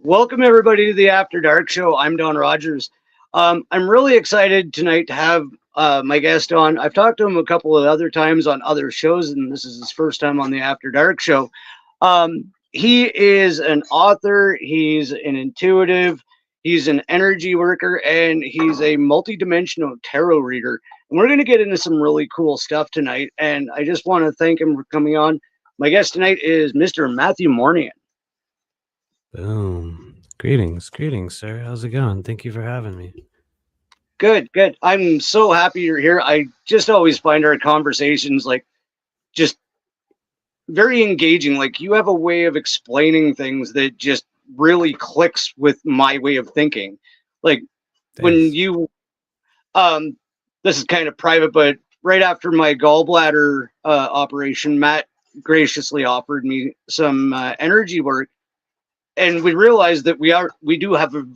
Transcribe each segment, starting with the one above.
Welcome everybody to the After Dark Show. I'm Don Rogers. I'm really excited tonight to have my guest on. I've talked to him a couple of other times on other shows, and this is his first time on the After Dark Show. He is an author, he's an intuitive, he's an energy worker, and he's a multidimensional tarot reader. And we're going to get into some really cool stuff tonight, and I just want to thank him for coming on. My guest tonight is Mr. Matthew Mournian. Boom. Greetings, sir. How's it going? Thank you for having me. Good. I'm so happy you're here. I just always find our conversations like just very engaging. Like you have a way of explaining things that just really clicks with my way of thinking. Like when you, this is kind of private, but right after my gallbladder operation, Matt graciously offered me some energy work. And we realized that we do have a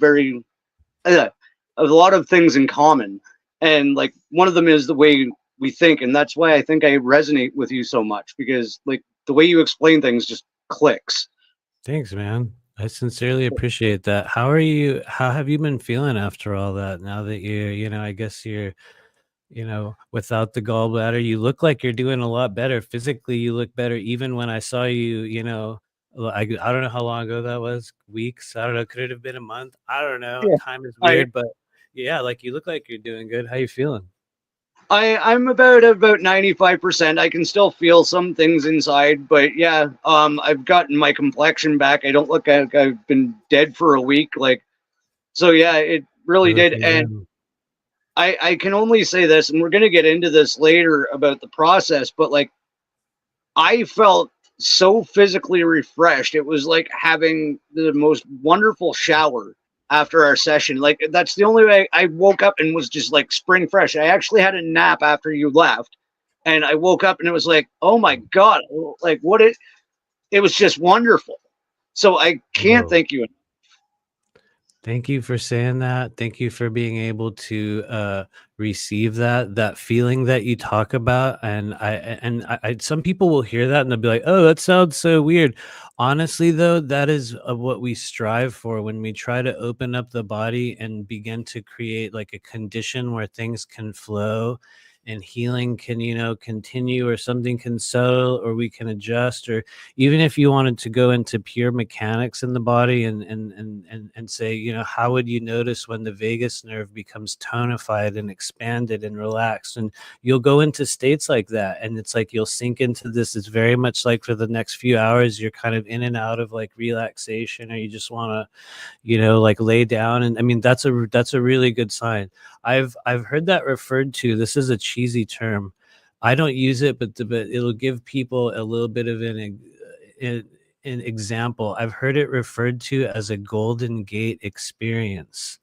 lot of things in common, and like one of them is the way we think, and that's why I think I resonate with you so much, because like the way you explain things just clicks. Thanks, man. I sincerely appreciate that. How are you? How have you been feeling after all that? Now that I guess you're, without the gallbladder, you look like you're doing a lot better. Physically, you look better. Even when I saw you, I don't know how long ago that was. Weeks. I don't know. Could it have been a month? I don't know. Yeah. Time is weird, but yeah, like you look like you're doing good. How you feeling? I'm about 95%. I can still feel some things inside, but yeah, I've gotten my complexion back. I don't look like I've been dead for a week. Like, so yeah, it really did. And I can only say this, and we're gonna get into this later about the process, but like I felt so physically refreshed. It was like having the most wonderful shower after our session. Like that's the only way I woke up and was just like spring fresh. I actually had a nap after you left, and I woke up and it was like, oh my God, like it was just wonderful. So I can't thank you enough. Thank you for saying that. Thank you for being able to receive that feeling that you talk about. And I some people will hear that and they'll be like, "Oh, that sounds so weird." Honestly, though, that is what we strive for when we try to open up the body and begin to create like a condition where things can flow and healing can, continue, or something can settle, or we can adjust, or even if you wanted to go into pure mechanics in the body and say, how would you notice when the vagus nerve becomes tonified and expanded and relaxed? And you'll go into states like that, and it's like you'll sink into this. It's very much like for the next few hours, you're kind of in and out of like relaxation, or you just want to, like lay down. And I mean, that's a really good sign. I've heard that referred to. This is a cheesy term. I don't use it, but it'll give people a little bit of an example. I've heard it referred to as a Golden Gate experience,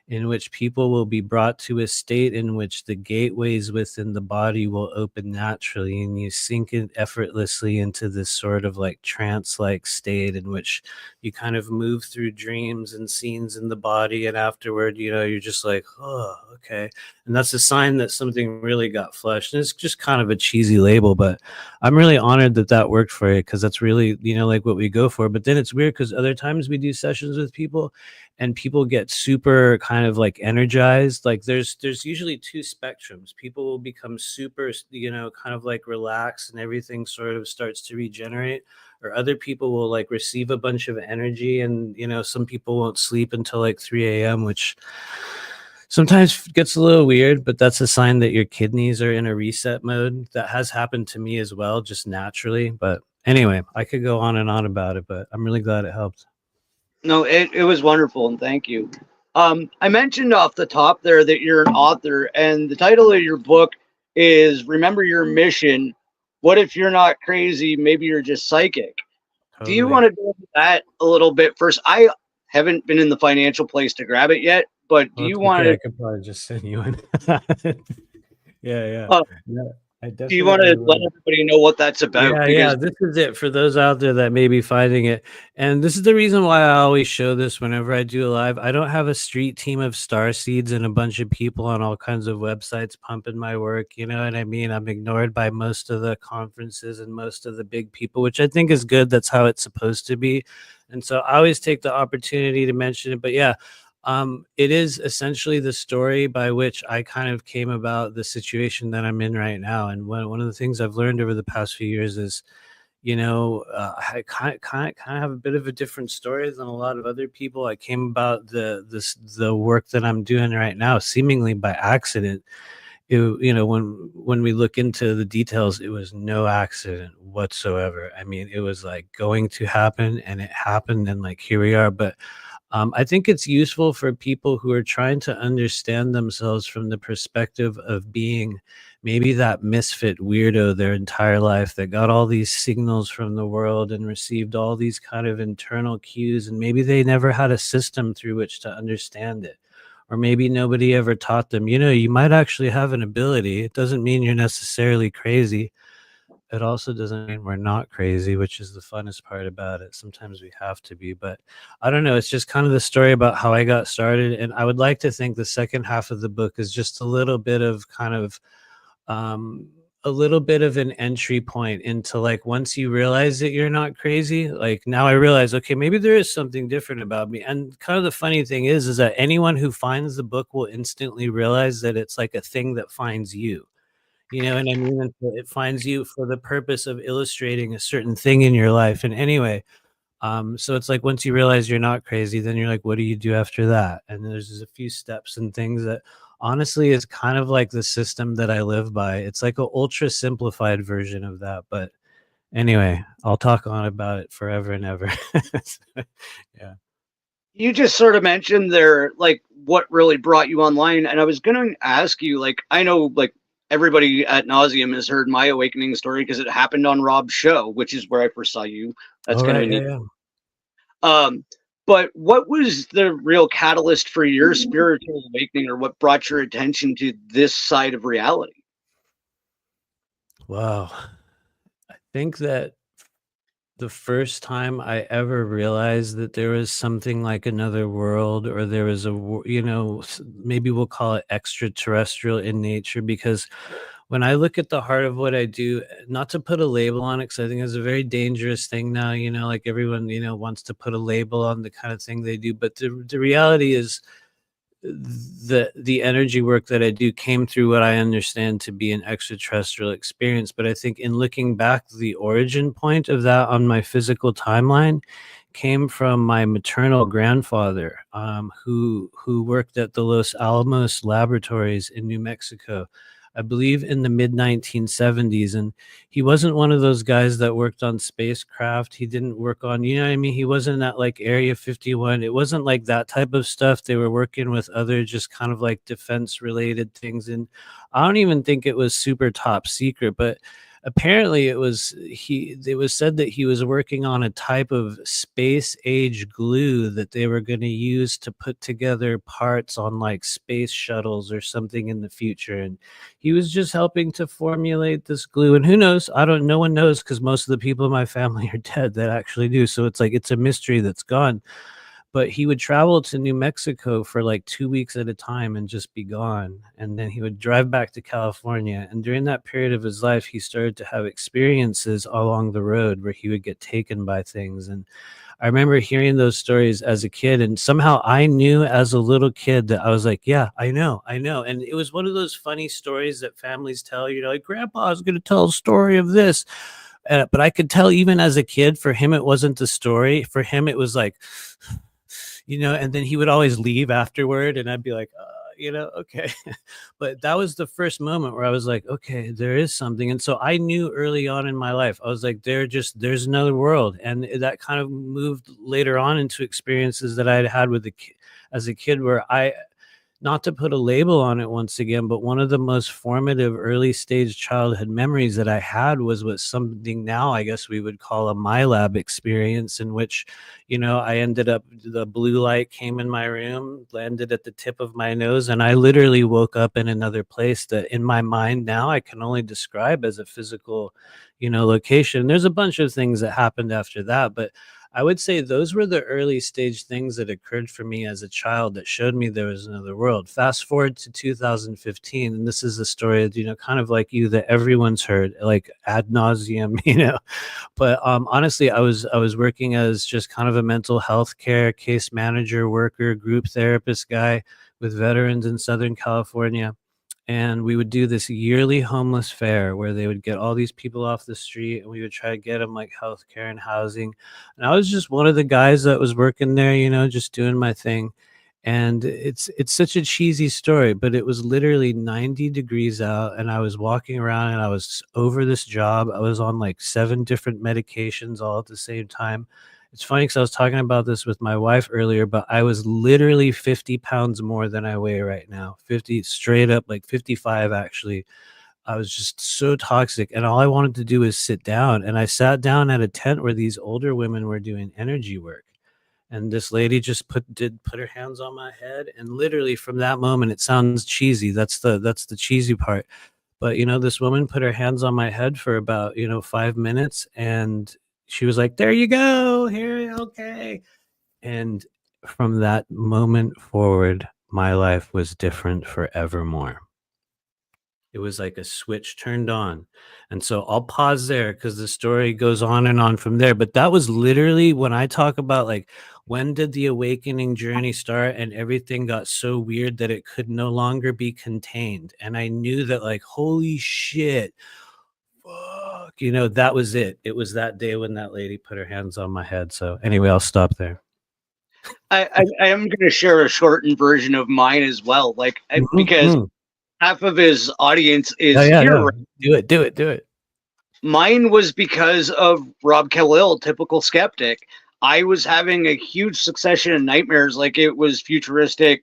in which people will be brought to a state in which the gateways within the body will open naturally, and you sink it effortlessly into this sort of like trance-like state in which you kind of move through dreams and scenes in the body, and afterward, you're just like, oh, okay. And that's a sign that something really got flushed. And it's just kind of a cheesy label, but I'm really honored that worked for you, because that's really, like what we go for. But then it's weird because other times we do sessions with people and people get super kind of like energized. Like there's usually two spectrums. People will become super, kind of like relaxed and everything sort of starts to regenerate, or other people will like receive a bunch of energy, and, some people won't sleep until like 3 a.m., which sometimes gets a little weird, but that's a sign that your kidneys are in a reset mode. That has happened to me as well, just naturally. But anyway, I could go on and on about it, but I'm really glad it helped. No, it was wonderful, and thank you. I mentioned off the top there that you're an author, and the title of your book is Remember Your Mission. What if you're not crazy? Maybe you're just psychic. Totally. Do you want to go into that a little bit first? I haven't been in the financial place to grab it yet, but do you want to? I could probably just send you in. Yeah. I Do you want to definitely let will. everybody know what that's about? Yeah, Because yeah. This is it for those out there that may be finding it. And this is the reason why I always show this whenever I do a live. I don't have a street team of star seeds and a bunch of people on all kinds of websites pumping my work. You know what I mean? I'm ignored by most of the conferences and most of the big people, which I think is good. That's how it's supposed to be. And so I always take the opportunity to mention it. But yeah, it is essentially the story by which I kind of came about the situation that I'm in right now. And one of the things I've learned over the past few years is, I kind of have a bit of a different story than a lot of other people. I came about the work that I'm doing right now seemingly by accident. When we look into the details, it was no accident whatsoever. I mean, it was like going to happen, and it happened, and like here we are. But I think it's useful for people who are trying to understand themselves from the perspective of being maybe that misfit weirdo their entire life that got all these signals from the world and received all these kind of internal cues, and maybe they never had a system through which to understand it. Or maybe nobody ever taught them, you might actually have an ability. It doesn't mean you're necessarily crazy. It also doesn't mean we're not crazy, which is the funnest part about it. Sometimes we have to be, but I don't know. It's just kind of the story about how I got started. And I would like to think the second half of the book is just a little bit of kind of um a little bit of an entry point into, like, once you realize that you're not crazy, like now I realize, okay, maybe there is something different about me. And kind of the funny thing is that anyone who finds the book will instantly realize that it's like a thing that finds you. You know what I mean? And so it finds you for the purpose of illustrating a certain thing in your life. And anyway, so it's like once you realize you're not crazy, then you're like, what do you do after that? And there's just a few steps and things that honestly is kind of like the system that I live by. It's like a ultra simplified version of that. But anyway, I'll talk on about it forever and ever. Yeah. you just sort of mentioned there, like what really brought you online, and I was going to ask you, like, I know, like everybody at nauseum has heard my awakening story because it happened on Rob's show, which is where I first saw you. That's All kind of right. a Yeah. neat. Yeah. Um, but what was the real catalyst for your spiritual awakening, or what brought your attention to this side of reality? Wow. I think that the first time I ever realized that there was something like another world, or there was maybe we'll call it extraterrestrial in nature, because when I look at the heart of what I do, not to put a label on it, because I think it's a very dangerous thing now, like everyone, wants to put a label on the kind of thing they do. But the reality is, the energy work that I do came through what I understand to be an extraterrestrial experience. But I think in looking back, the origin point of that on my physical timeline came from my maternal grandfather, who worked at the Los Alamos laboratories in New Mexico, I believe in the mid 1970s. And he wasn't one of those guys that worked on spacecraft. He didn't work on, you know what I mean? He wasn't at like Area 51. It wasn't like that type of stuff. They were working with other just kind of like defense related things. And I don't even think it was super top secret, but apparently it was said that he was working on a type of space age glue that they were going to use to put together parts on like space shuttles or something in the future. And he was just helping to formulate this glue. And who knows? I don't, no one knows, because most of the people in my family are dead that actually do. So it's like, it's a mystery that's gone. But he would travel to New Mexico for like 2 weeks at a time and just be gone. And then he would drive back to California. And during that period of his life, he started to have experiences along the road where he would get taken by things. And I remember hearing those stories as a kid, and somehow I knew as a little kid that I was like, yeah, I know, I know. And it was one of those funny stories that families tell, like, Grandpa's going to tell a story of this. But I could tell even as a kid, for him, it wasn't the story. For him, it was like, and then he would always leave afterward, and I'd be like, okay. But that was the first moment where I was like, okay, there is something. And so I knew early on in my life, I was like, there's another world. And that kind of moved later on into experiences that I had had as a kid, where I not to put a label on it once again, but one of the most formative early stage childhood memories that I had was with something now I guess we would call a MyLab experience, in which, you know, I ended up, the blue light came in my room, landed at the tip of my nose, and I literally woke up in another place that in my mind now I can only describe as a physical, you know, location. There's a bunch of things that happened after that, but I would say those were the early stage things that occurred for me as a child that showed me there was another world. Fast forward to 2015, and this is a story, you know, kind of like you, that everyone's heard, like ad nauseum, you know. But honestly, I was working as just kind of a mental health care case manager, worker, group therapist guy with veterans in Southern California. And we would do this yearly homeless fair where they would get all these people off the street, and we would try to get them like healthcare and housing. And I was just one of the guys that was working there, you know, just doing my thing. And it's such a cheesy story, but it was literally 90 degrees out, and I was walking around and I was over this job. I was on like 7 different medications all at the same time. It's funny because I was talking about this with my wife earlier, but I was literally 50 pounds more than I weigh right now. 50 straight up, like 55 actually. I was just so toxic, and all I wanted to do was sit down. And I sat down at a tent where these older women were doing energy work. And this lady just put her hands on my head, and literally from that moment, it sounds cheesy. That's the cheesy part. But you know, this woman put her hands on my head for about, you know, 5 minutes, and she was like, "There you go, here, okay." And from that moment forward, my life was different forevermore. It was like a switch turned on. And so I'll pause there because the story goes on and on from there. But that was literally when I talk about like, when did the awakening journey start and everything got so weird that it could no longer be contained. And I knew that, like, holy shit, fuck, you know, that was it. It was that day when that lady put her hands on my head. So anyway, I'll stop there. I am going to share a shortened version of mine as well, like because half of his audience is here. Yeah. Do it. Mine was because of Rob Khalil, typical skeptic. I was having a huge succession of nightmares, like it was futuristic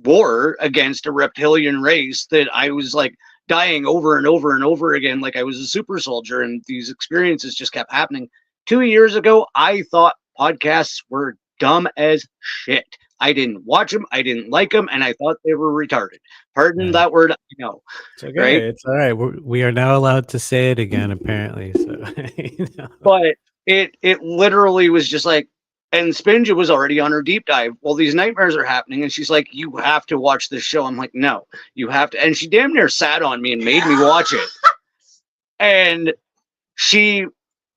war against a reptilian race, that I was like dying over and over and over again, like I was a super soldier, and these experiences just kept happening. 2 years ago, I thought podcasts were dumb as shit. I didn't watch them, I didn't like them, and I thought they were retarded. Pardon that word, I know. It's okay, right? It's all right. We are now allowed to say it again, apparently. So, you know. But it literally was just like, and Spinja was already on her deep dive. Well, these nightmares are happening, and she's like, "You have to watch this show." I'm like, "No, you have to." And she damn near sat on me and made me watch it. And she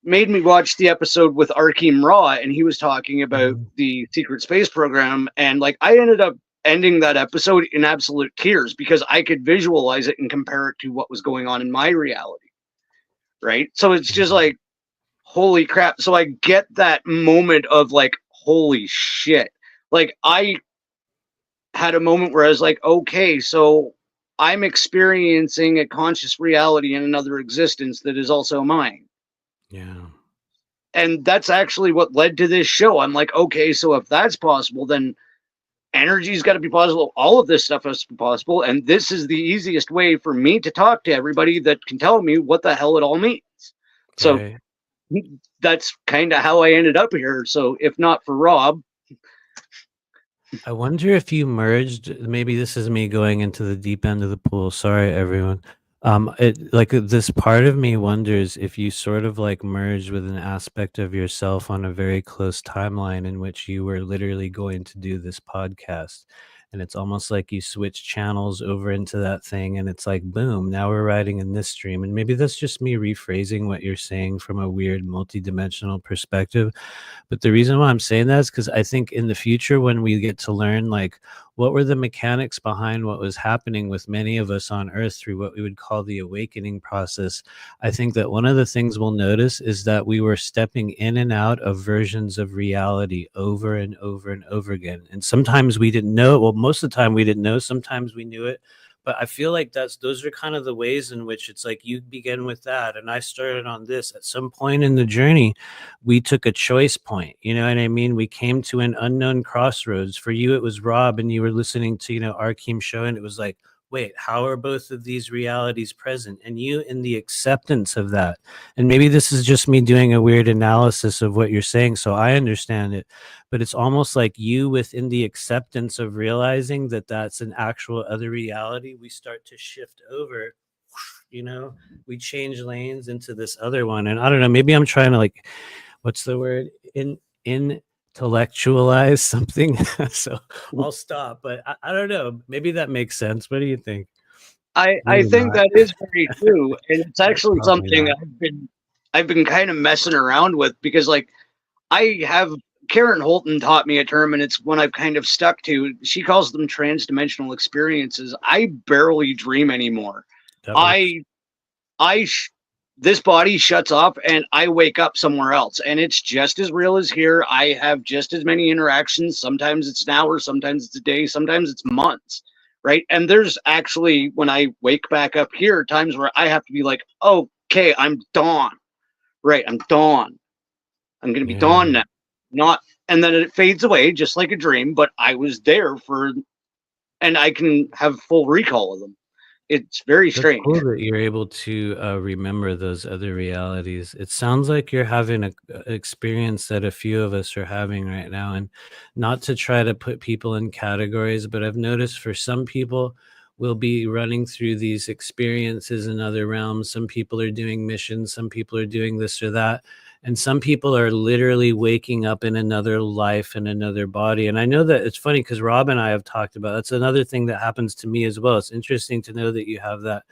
made me watch the episode with Arkeem Ra, and he was talking about the secret space program. And like, I ended up ending that episode in absolute tears because I could visualize it and compare it to what was going on in my reality. Right. So it's just like, holy crap. So I get that moment of like, holy shit. Like, I had a moment where I was like, okay, so I'm experiencing a conscious reality in another existence that is also mine. Yeah. And that's actually what led to this show. I'm like, okay, so if that's possible, then energy's got to be possible. All of this stuff has to be possible. And this is the easiest way for me to talk to everybody that can tell me what the hell it all means. Okay. So that's kind of how I ended up here. So if not for Rob. I wonder if you merged, maybe this is me going into the deep end of the pool. Sorry, everyone. Like this part of me wonders if you sort of like merged with an aspect of yourself on a very close timeline in which you were literally going to do this podcast. And it's almost like you switch channels over into that thing, and it's like, boom, now we're riding in this stream. And maybe that's just me rephrasing what you're saying from a weird multidimensional perspective. But the reason why I'm saying that is because I think in the future, when we get to learn like what were the mechanics behind what was happening with many of us on Earth through what we would call the awakening process, I think that one of the things we'll notice is that we were stepping in and out of versions of reality over and over and over again. And sometimes we didn't know. Well, most of the time we didn't know. Sometimes we knew it. But I feel like those are kind of the ways in which it's like you begin with that, and I started on this. At some point in the journey, we took a choice point. You know what I mean? We came to an unknown crossroads. For you, it was Rob, and you were listening to, Arkeem show, and it was like, wait, how are both of these realities present? And you in the acceptance of that. And maybe this is just me doing a weird analysis of what you're saying, so I understand it. But it's almost like you within the acceptance of realizing that that's an actual other reality, we start to shift over, we change lanes into this other one. And I don't know, maybe I'm trying to, like, what's the word? Intellectualize something. So I'll stop, but I don't know. Maybe that makes sense. What do you think? I Maybe think not. that is very true, and it's actually Probably something not. I've been kind of messing around with, because like I have Karen Holton taught me a term, and it's one I've kind of stuck to. She calls them transdimensional experiences. I barely dream anymore. That works. I I sh- this body shuts off and I wake up somewhere else, and it's just as real as here. I have just as many interactions. Sometimes it's an hour, sometimes it's a day, sometimes it's months, right? And there's actually, when I wake back up here, times where I have to be like, okay, I'm dawn, right? I'm dawn. I'm going to be Yeah. dawn now. Not, and then it fades away just like a dream, but I was there for, and I can have full recall of them. It's very That's strange. cool that you're able to remember those other realities. It sounds like you're having a experience that a few of us are having right now. And not to try to put people in categories, but I've noticed for some people, we'll be running through these experiences in other realms. Some people are doing missions, some people are doing this or that. And some people are literally waking up in another life in another body. And I know that it's funny because Rob and I have talked about that's another thing that happens to me as well. It's interesting to know that you have that,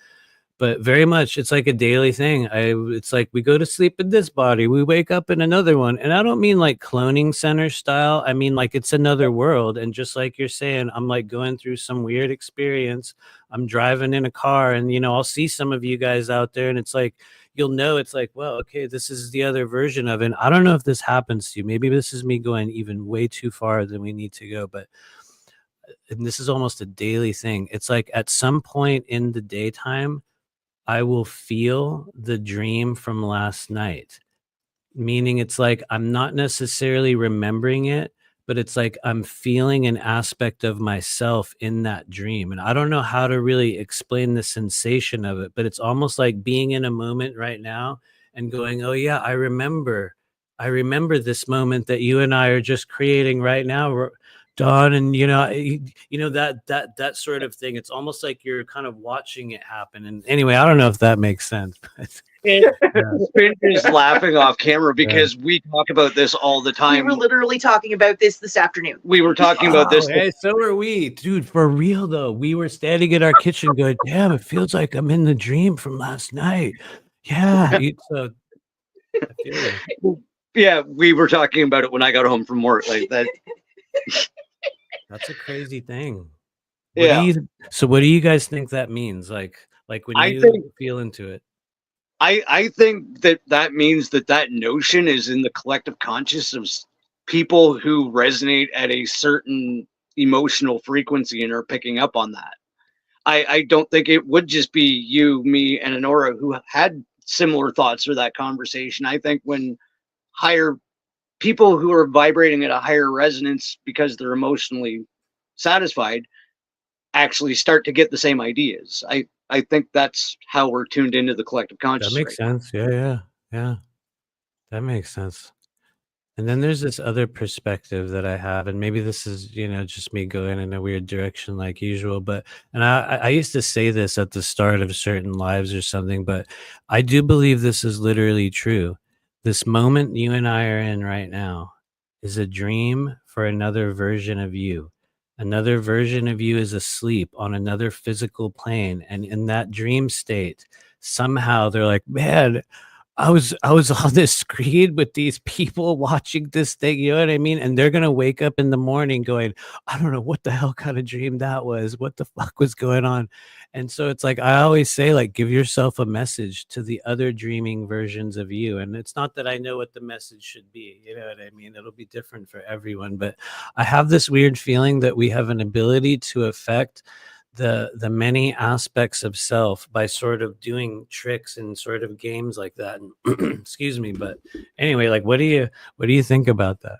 but very much it's like a daily thing. It's like we go to sleep in this body, we wake up in another one. And I don't mean like cloning center style. I mean like it's another world. And just like you're saying, I'm like going through some weird experience. I'm driving in a car, and I'll see some of you guys out there, and it's like you'll know it's like, well, okay, this is the other version of it. And I don't know if this happens to you. Maybe this is me going even way too far than we need to go, but and this is almost a daily thing. It's like at some point in the daytime, I will feel the dream from last night. Meaning it's like I'm not necessarily remembering it, but it's like I'm feeling an aspect of myself in that dream. And I don't know how to really explain the sensation of it, but it's almost like being in a moment right now and going, "Oh yeah, I remember. I remember this moment that you and I are just creating right now, Dawn." And that sort of thing. It's almost like you're kind of watching it happen. And anyway, I don't know if that makes sense, but yeah. Finn is laughing off camera because we talk about this all the We time. were literally talking about this afternoon. We were talking about this. Hey, so are we, dude. For real though, we were standing in our kitchen going, "Damn, it feels like I'm in the dream from last night." Yeah, so I feel you. Yeah, we were talking about it when I got home from work. Like that. That's a crazy thing. Yeah. So what do you guys think that means? Like when I you think- feel into it? I think that means that notion is in the collective conscious of people who resonate at a certain emotional frequency and are picking up on that. I don't think it would just be you, me, and Honora who had similar thoughts for that conversation. I think when higher people who are vibrating at a higher resonance because they're emotionally satisfied actually start to get the same ideas. I think that's how we're tuned into the collective conscious. That makes sense. Yeah. That makes sense. And then there's this other perspective that I have, and maybe this is, just me going in a weird direction like usual, but, and I used to say this at the start of certain lives or something, but I do believe this is literally true. This moment you and I are in right now is a dream for another version of you. Another version of you is asleep on another physical plane. And in that dream state, somehow they're like, man, I was on this screen with these people watching this thing, you know what I mean? And they're gonna wake up in the morning going, I don't know what the hell kind of dream that was. What the fuck was going on? And so it's like I always say, like, give yourself a message to the other dreaming versions of you. And it's not that I know what the message should be, you know what I mean? It'll be different for everyone. But I have this weird feeling that we have an ability to affect the many aspects of self by sort of doing tricks and sort of games like that. And excuse me, but anyway, like what do you think about that?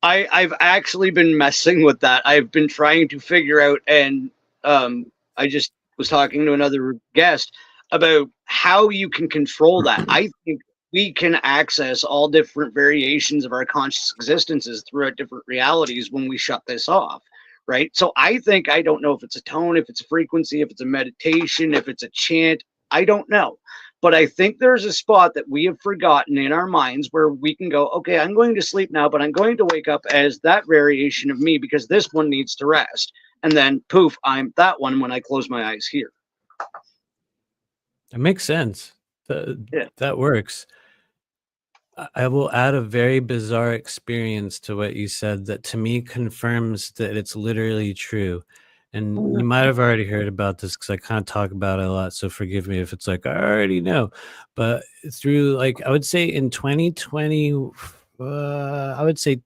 I've actually been messing with that. I've been trying to figure out, and I just was talking to another guest about how you can control that. I think we can access all different variations of our conscious existences throughout different realities when we shut this off, right? So I think, I don't know if it's a tone, if it's a frequency, if it's a meditation, if it's a chant, I don't know. But I think there's a spot that we have forgotten in our minds where we can go, okay, I'm going to sleep now, but I'm going to wake up as that variation of me because this one needs to rest. And then poof, I'm that one when I close my eyes here. It makes sense. Yeah. That works. I will add a very bizarre experience to what you said that to me confirms that it's literally true. And you might have already heard about this because I kind of talk about it a lot. So forgive me if it's like, I already know. But through, like, I would say in 2020, I would say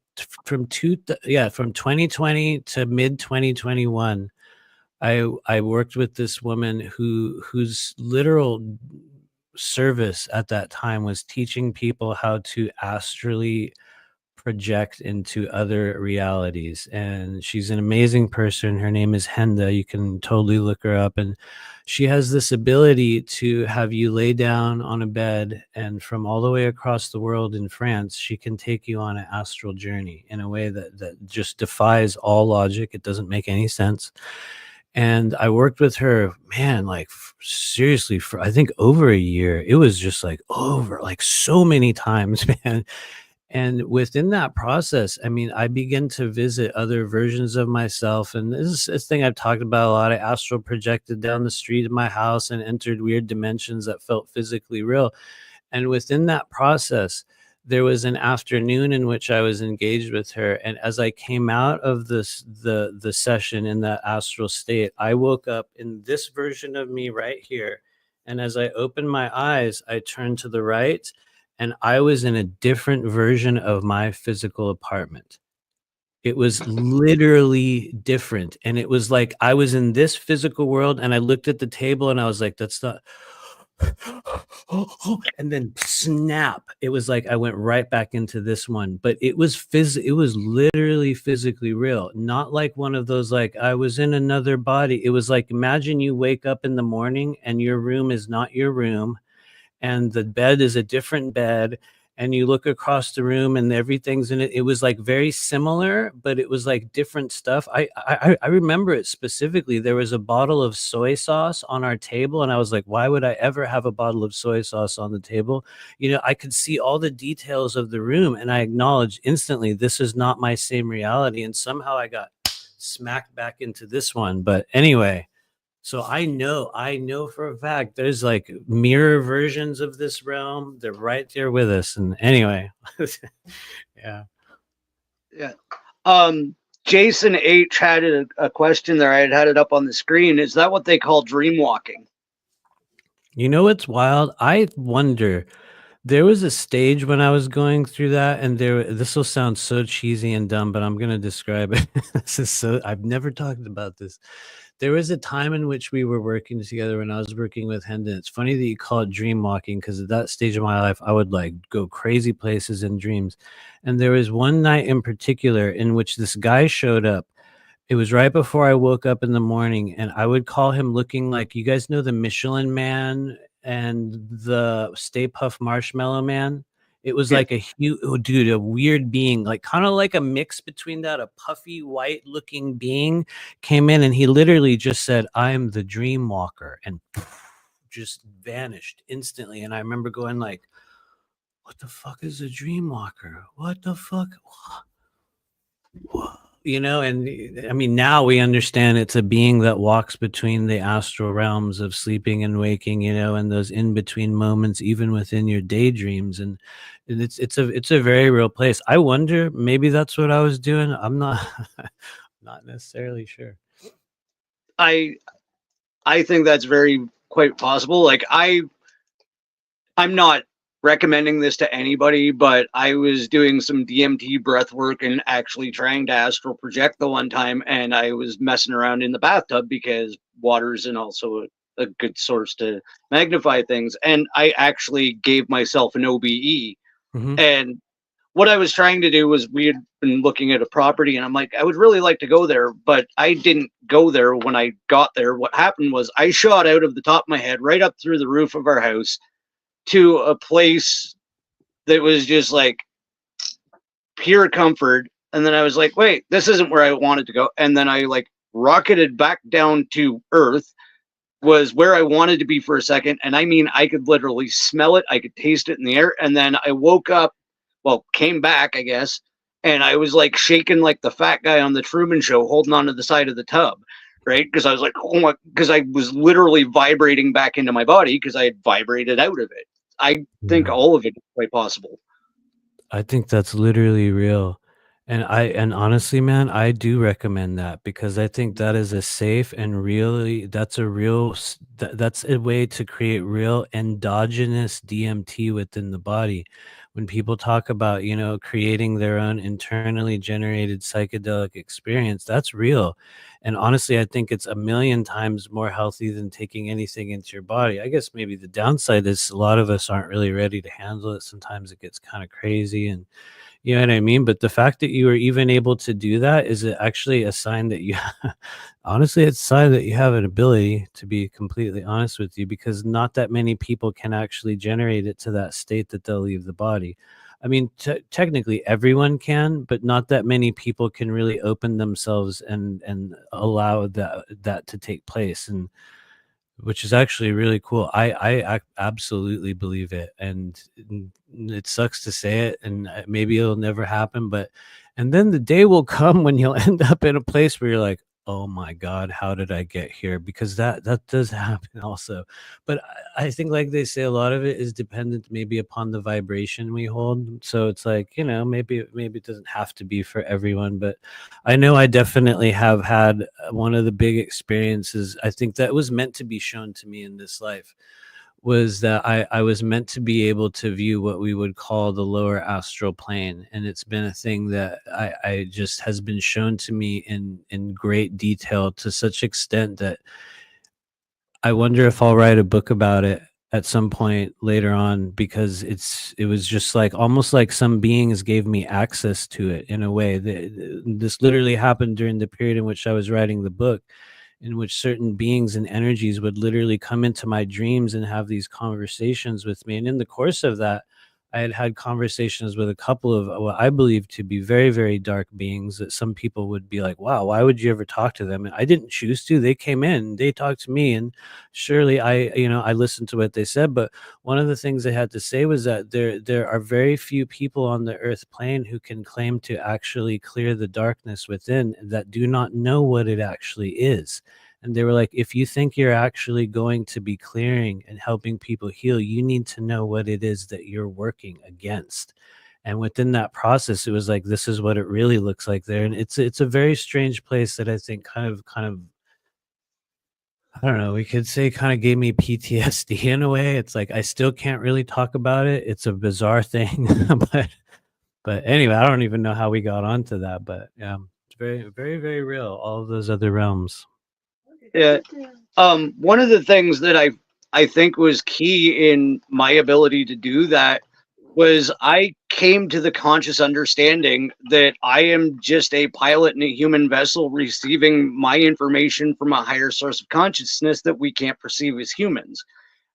from 2020 to mid 2021, I worked with this woman whose literal service at that time was teaching people how to astrally project into other realities. And she's an amazing person. Her name is Henda. You can totally look her up. And she has this ability to have you lay down on a bed, and from all the way across the world in France, she can take you on an astral journey in a way that just defies all logic. It doesn't make any sense. And I worked with her, man, like seriously, for I think over a year. It was just like over, like so many times, man. And within that process, I mean, I began to visit other versions of myself. And this is a thing I've talked about a lot. I astral projected down the street of my house and entered weird dimensions that felt physically real. And within that process, there was an afternoon in which I was engaged with her. And as I came out of the session in that astral state, I woke up in this version of me right here. And as I opened my eyes, I turned to the right, and I was in a different version of my physical apartment. It was literally different. And it was like I was in this physical world, and I looked at the table and I was like, that's not. And then snap, it was like I went right back into this one. But it was it was literally physically real, not like one of those like I was in another body. It was like, imagine you wake up in the morning and your room is not your room, and the bed is a different bed, and you look across the room and everything's in it. It was like very similar, but it was like different stuff. I remember it specifically. There was a bottle of soy sauce on our table, and I was like, why would I ever have a bottle of soy sauce on the table? You know, I could see all the details of the room, and I acknowledged instantly, this is not my same reality. And somehow I got smacked back into this one. But anyway, so I know for a fact there's like mirror versions of this realm. They're right there with us. And anyway, yeah. Yeah. Jason H had a question there. I had it up on the screen. Is that what they call dream walking? You know what's wild? I wonder. There was a stage when I was going through that, and this will sound so cheesy and dumb, but I'm gonna describe it. This is so, I've never talked about this. There was a time in which we were working together when I was working with Hendon. It's funny that you call it dream walking, because at that stage of my life, I would like go crazy places in dreams. And there was one night in particular in which this guy showed up. It was right before I woke up in the morning, and I would call him looking like, you guys know the Michelin Man and the Stay Puft Marshmallow Man? It was like a huge, oh, dude, a weird being, like kind of like a mix between that. A puffy white looking being came in, and he literally just said, I am the dream walker, and just vanished instantly. And I remember going like, what the fuck is a dream walker? What the fuck? What? You know, and I mean, now we understand it's a being that walks between the astral realms of sleeping and waking, you know, and those in between moments, even within your daydreams. And it's a very real place. I wonder, maybe that's what I was doing. I'm not not necessarily sure. I think that's very quite possible. Like I'm not recommending this to anybody, but I was doing some DMT breath work and actually trying to astral project the one time, and I was messing around in the bathtub because water's and also a good source to magnify things. And I actually gave myself an OBE. Mhm. And what I was trying to do was, we had been looking at a property, and I'm like, I would really like to go there, but I didn't go there. When I got there, what happened was I shot out of the top of my head right up through the roof of our house to a place that was just like pure comfort. And then I was like, wait, this isn't where I wanted to go. And then I like rocketed back down to earth, was where I wanted to be for a second. And I mean, I could literally smell it, I could taste it in the air. And then I woke up, well, came back, I guess. And I was like shaking like the fat guy on the Truman Show, holding onto the side of the tub, right? Because I was like, oh my, because I was literally vibrating back into my body because I had vibrated out of it. I think Yeah. all of it is quite possible. I think that's literally real. And honestly, man, I do recommend that because I think that is a safe and really that's a real that's a way to create real endogenous DMT within the body. When people talk about, creating their own internally generated psychedelic experience, that's real. And honestly, I think it's a million times more healthy than taking anything into your body. I guess maybe the downside is a lot of us aren't really ready to handle it. Sometimes it gets kind of crazy and you know what I mean? But the fact that you were even able to do that is actually a sign that you honestly, it's a sign that you have an ability, to be completely honest with you, because not that many people can actually generate it to that state that they'll leave the body. I mean, technically everyone can, but not that many people can really open themselves and allow that to take place. And which is actually really cool. Absolutely believe it, and it sucks to say it, and maybe it'll never happen. But and then the day will come when you'll end up in a place where you're like, "Oh my God, how did I get here?" Because that does happen also. But I think, like they say, a lot of it is dependent maybe upon the vibration we hold. So it's like maybe it doesn't have to be for everyone, but I know I definitely have had one of the big experiences. I think that was meant to be shown to me in this life was that I was meant to be able to view what we would call the lower astral plane. And it's been a thing that I just has been shown to me in great detail to such extent that I wonder if I'll write a book about it at some point later on because it was just like almost like some beings gave me access to it in a way. This literally happened during the period in which I was writing the book, in which certain beings and energies would literally come into my dreams and have these conversations with me. And in the course of that, I had had conversations with a couple of what I believe to be very, very dark beings that some people would be like, wow, why would you ever talk to them? And I didn't choose to. They came in, they talked to me, and surely I listened to what they said. But one of the things they had to say was that there are very few people on the earth plane who can claim to actually clear the darkness within that do not know what it actually is. And they were like, if you think you're actually going to be clearing and helping people heal, you need to know what it is that you're working against. And within that process, it was like, this is what it really looks like there. And it's a very strange place that I think kind of I don't know, we could say kind of gave me PTSD in a way. It's like I still can't really talk about it. It's a bizarre thing. but anyway, I don't even know how we got onto that. But yeah, it's very, very, very real. All of those other realms. Yeah. One of the things that I think was key in my ability to do that was I came to the conscious understanding that I am just a pilot in a human vessel receiving my information from a higher source of consciousness that we can't perceive as humans.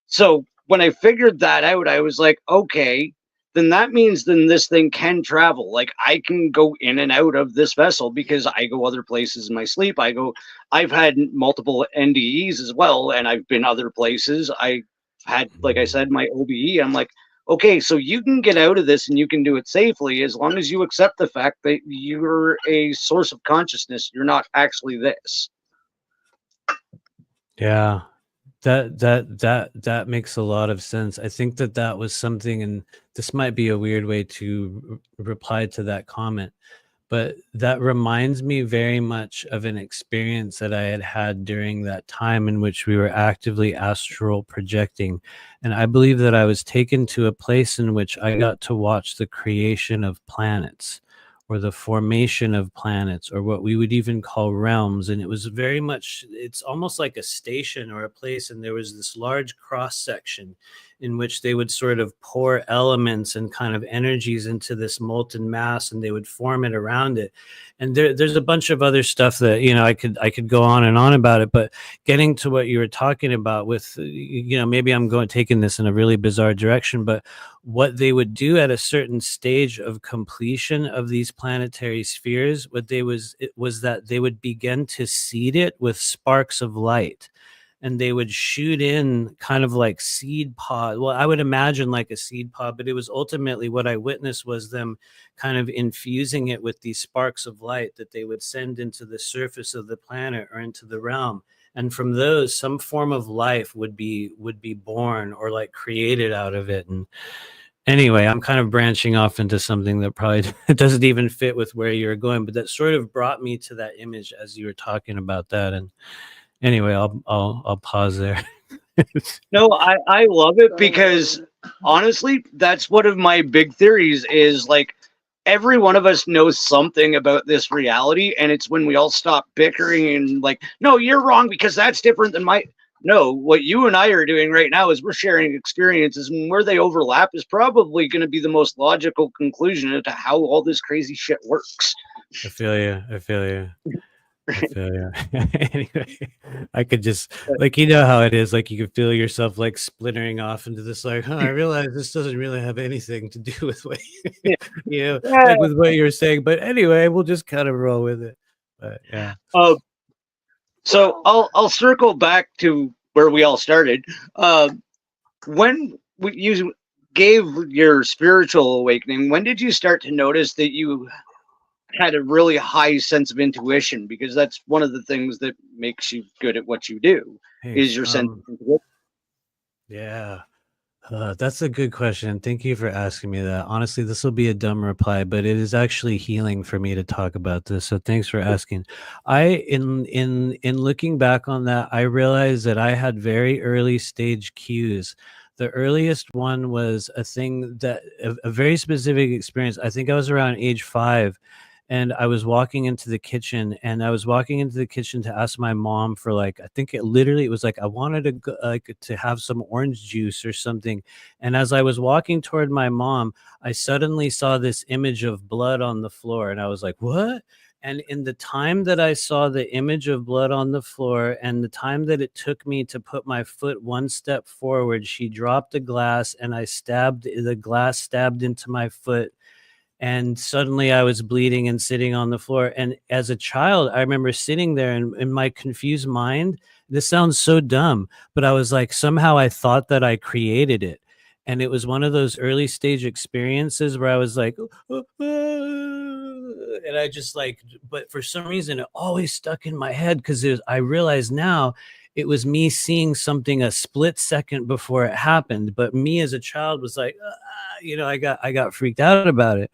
So when I figured that out, I was like, okay, then that means then this thing can travel. Like I can go in and out of this vessel because I go other places in my sleep. I've had multiple NDEs as well, and I've been other places. I had, like I said, my OBE. I'm like, okay, so you can get out of this and you can do it safely as long as you accept the fact that you're a source of consciousness. You're not actually this. Yeah. That makes a lot of sense. I think that was something, and this might be a weird way to reply to that comment, But that reminds me very much of an experience that I had during that time in which we were actively astral projecting. And I believe that I was taken to a place in which I got to watch the creation of planets, or the formation of planets, or what we would even call realms. And it was very much, it's almost like a station or a place. And there was this large cross section in which they would sort of pour elements and kind of energies into this molten mass, and they would form it around it. And there's a bunch of other stuff that, you know, I could go on and on about it. But getting to what you were talking about with, you know, maybe I'm taking this in a really bizarre direction, but what they would do at a certain stage of completion of these planetary spheres, it was that they would begin to seed it with sparks of light, and they would shoot in kind of like seed pod. Well, I would imagine like a seed pod, but it was ultimately what I witnessed was them kind of infusing it with these sparks of light that they would send into the surface of the planet or into the realm. And from those, some form of life would be born or like created out of it. And anyway, I'm kind of branching off into something that probably doesn't even fit with where you're going, but that sort of brought me to that image as you were talking about that. And anyway, I'll pause there. No, I love it because honestly, that's one of my big theories is like every one of us knows something about this reality, and it's when we all stop bickering and like, no, you're wrong because that's different than my. No, what you and I are doing right now is we're sharing experiences, and where they overlap is probably going to be the most logical conclusion into how all this crazy shit works. I feel you. I feel you. I feel you. Anyway, I could just, like, you know how it is, like you can feel yourself like splintering off into this, like, I realize this doesn't really have anything to do with what Yeah. you know, Yeah. like with what you're saying. But anyway, we'll just kind of roll with it. But yeah. So I'll circle back to where we all started. When you gave your spiritual awakening, when did you start to notice that you had a really high sense of intuition? Because that's one of the things that makes you good at what you do, is your sense of intuition. Yeah. That's a good question. Thank you for asking me that. Honestly, this will be a dumb reply, but it is actually healing for me to talk about this. So thanks for asking. In looking back on that, I realized that I had very early stage cues. The earliest one was a thing that a very specific experience. I think I was around age 5, and I was walking into the kitchen, and I was walking into the kitchen to ask my mom for, like, I think it was like I wanted to like to have some orange juice or something. And as I was walking toward my mom, I suddenly saw this image of blood on the floor, and I was like, what? And in the time that I saw the image of blood on the floor and the time that it took me to put my foot one step forward, she dropped the glass, and the glass stabbed into my foot, and suddenly I was bleeding and sitting on the floor. And as a child, I remember sitting there, and in my confused mind, this sounds so dumb, but I was like, somehow I thought that I created it. And it was one of those early stage experiences where I was like, and I just like, but for some reason it always stuck in my head, because I realize now it was me seeing something a split second before it happened. But me as a child was like, I got freaked out about it.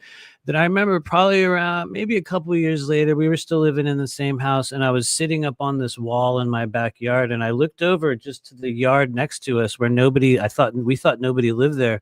Then I remember probably around maybe a couple of years later, we were still living in the same house, and I was sitting up on this wall in my backyard, and I looked over just to the yard next to us where we thought nobody lived there.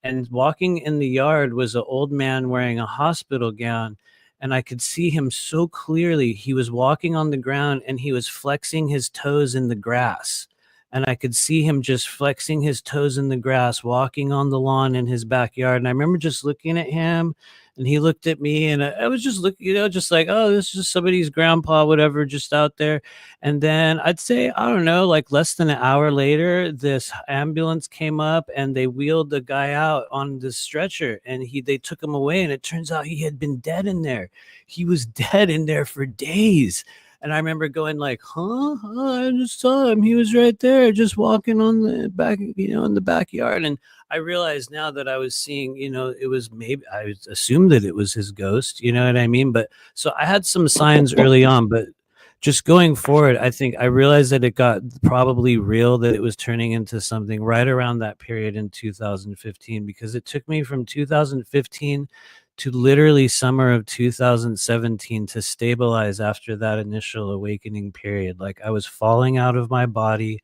And walking in the yard was an old man wearing a hospital gown, and I could see him so clearly. He was walking on the ground, and he was flexing his toes in the grass. And I could see him just flexing his toes in the grass, walking on the lawn in his backyard. And I remember just looking at him, and he looked at me, and I was just looking, just like, oh, this is just somebody's grandpa, whatever, just out there. And then I'd say, I don't know, like less than an hour later, this ambulance came up, and they wheeled the guy out on the stretcher, and they took him away. And it turns out he had been dead in there. He was dead in there for days. And I remember going like, huh? Oh, I just saw him. He was right there just walking on the back, in the backyard. And I realized now that I was seeing, it was maybe, I assumed that it was his ghost, you know what I mean? But so I had some signs early on, but just going forward, I think I realized that it got probably real, that it was turning into something right around that period in 2015, because it took me from 2015 to literally summer of 2017 to stabilize after that initial awakening period. Like I was falling out of my body.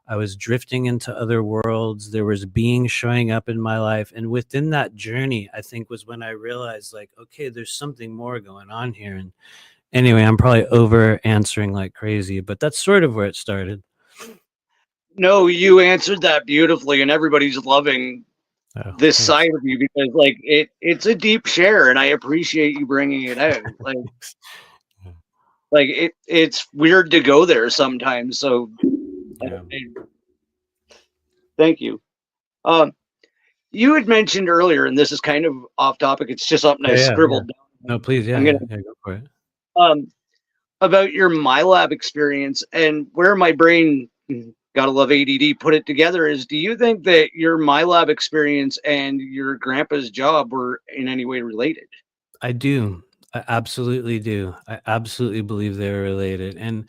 I was drifting into other worlds. There was beings showing up in my life. And within that journey, I think was when I realized like, okay, there's something more going on here. And anyway, I'm probably over answering like crazy, but that's sort of where it started. No, you answered that beautifully, and everybody's loving this Thanks. side of you because like it's a deep share, and I appreciate you bringing it out. Like it's weird to go there sometimes. So Yeah. thank you. You had mentioned earlier, and this is kind of off topic. It's just something I scribbled down. No, please. Yeah, I'm gonna go for it. About your MyLab experience and where my brain, gotta love ADD, put it together is, do you think that your MyLab experience and your grandpa's job were in any way related? I do. I absolutely do. I absolutely believe they're related. And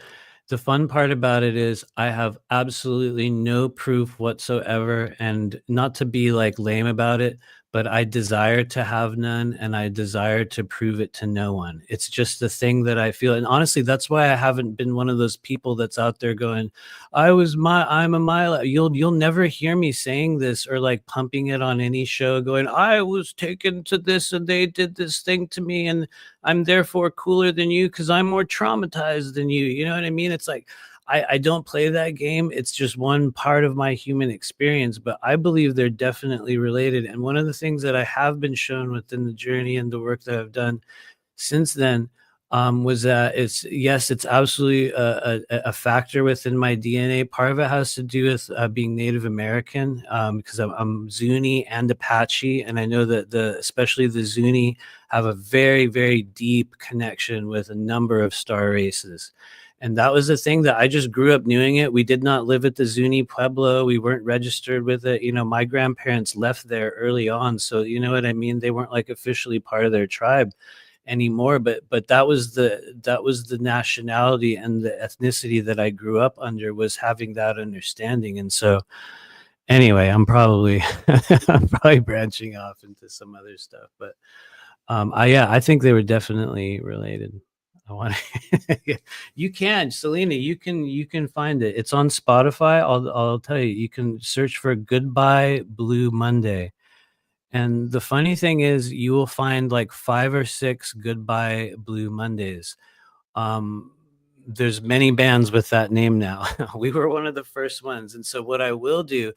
the fun part about it is I have absolutely no proof whatsoever. And not to be like lame about it, but I desire to have none and I desire to prove it to no one. It's just the thing that I feel. And honestly, that's why I haven't been one of those people that's out there going, I'm a mile. You'll never hear me saying this or like pumping it on any show going, I was taken to this and they did this thing to me and I'm therefore cooler than you because I'm more traumatized than you. You know what I mean? It's like I don't play that game. It's just one part of my human experience, but I believe they're definitely related. And one of the things that I have been shown within the journey and the work that I've done since then was that it's absolutely a factor within my DNA. Part of it has to do with being Native American because I'm Zuni and Apache, and I know that especially the Zuni have a very, very deep connection with a number of star races. And that was the thing that I just grew up knowing it. We did not live at the Zuni Pueblo. We weren't registered with it. You know, my grandparents left there early on. So, you know what I mean? They weren't like officially part of their tribe anymore. But that was the nationality and the ethnicity that I grew up under, was having that understanding. And so anyway, I'm probably branching off into some other stuff. But I think they were definitely related. I want to. You can, Selena. You can find it. It's on Spotify. I'll tell you. You can search for "Goodbye Blue Monday," and the funny thing is, you will find like 5 or 6 "Goodbye Blue Mondays." There's many bands with that name now. We were one of the first ones, and so what I will do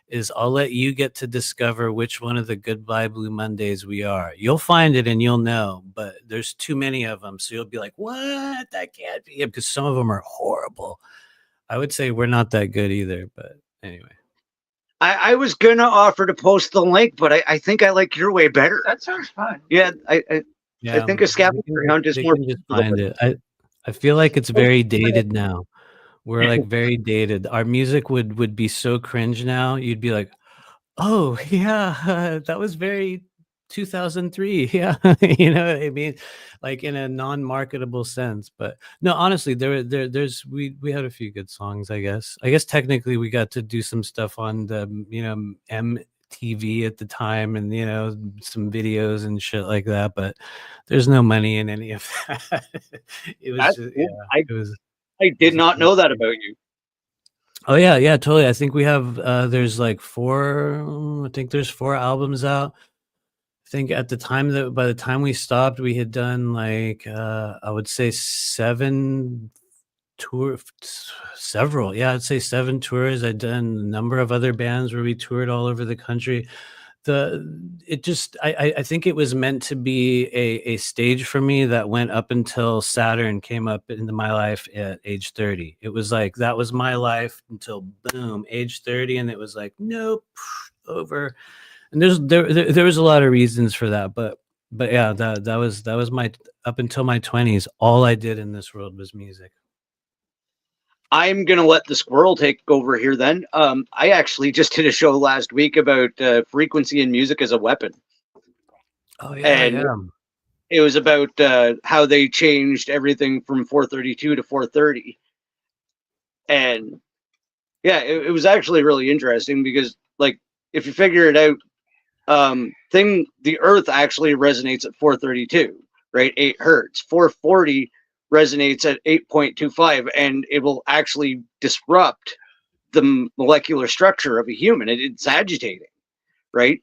is I'll let you get to discover which one of the Goodbye Blue Mondays we are. You'll find it and you'll know, but there's too many of them, so you'll be like, what? That can't be it, because some of them are horrible. I would say we're not that good either, but anyway. I was gonna offer to post the link, but I think I like your way better. That sounds fun. Yeah, I think a scavenger hunt is more. Just find it. I feel like it's very dated now. We're like very dated. Our music would be so cringe now. You'd be like, oh yeah, that was very 2003. Yeah. You know what I mean? Like in a non-marketable sense. But no, honestly, there's we had a few good songs, I guess. I guess technically we got to do some stuff on the MTV at the time, and some videos and shit like that, but there's no money in any of that. It was just, it was. I did not know that about you. Oh yeah, totally. I think we have there's like 4, I think there's 4 albums out. I think at the time by the time we stopped, we had done like I would say 7 several. Yeah, I'd say 7 tours. I'd done a number of other bands where we toured all over the country. I think it was meant to be a stage for me that went up until Saturn came up into my life at age 30. It was like that was my life until boom, age 30, and it was like nope, over. And there was a lot of reasons for that, but yeah, that was my up until my 20s. All I did in this world was music. I'm going to let the squirrel take over here then. I actually just did a show last week about frequency in music as a weapon. Oh, yeah. And it was about how they changed everything from 432 to 430. And yeah, it was actually really interesting because, like, if you figure it out, the Earth actually resonates at 432, right? 8 hertz. 440 resonates at 8.25, and it will actually disrupt the molecular structure of a human. It's agitating, right?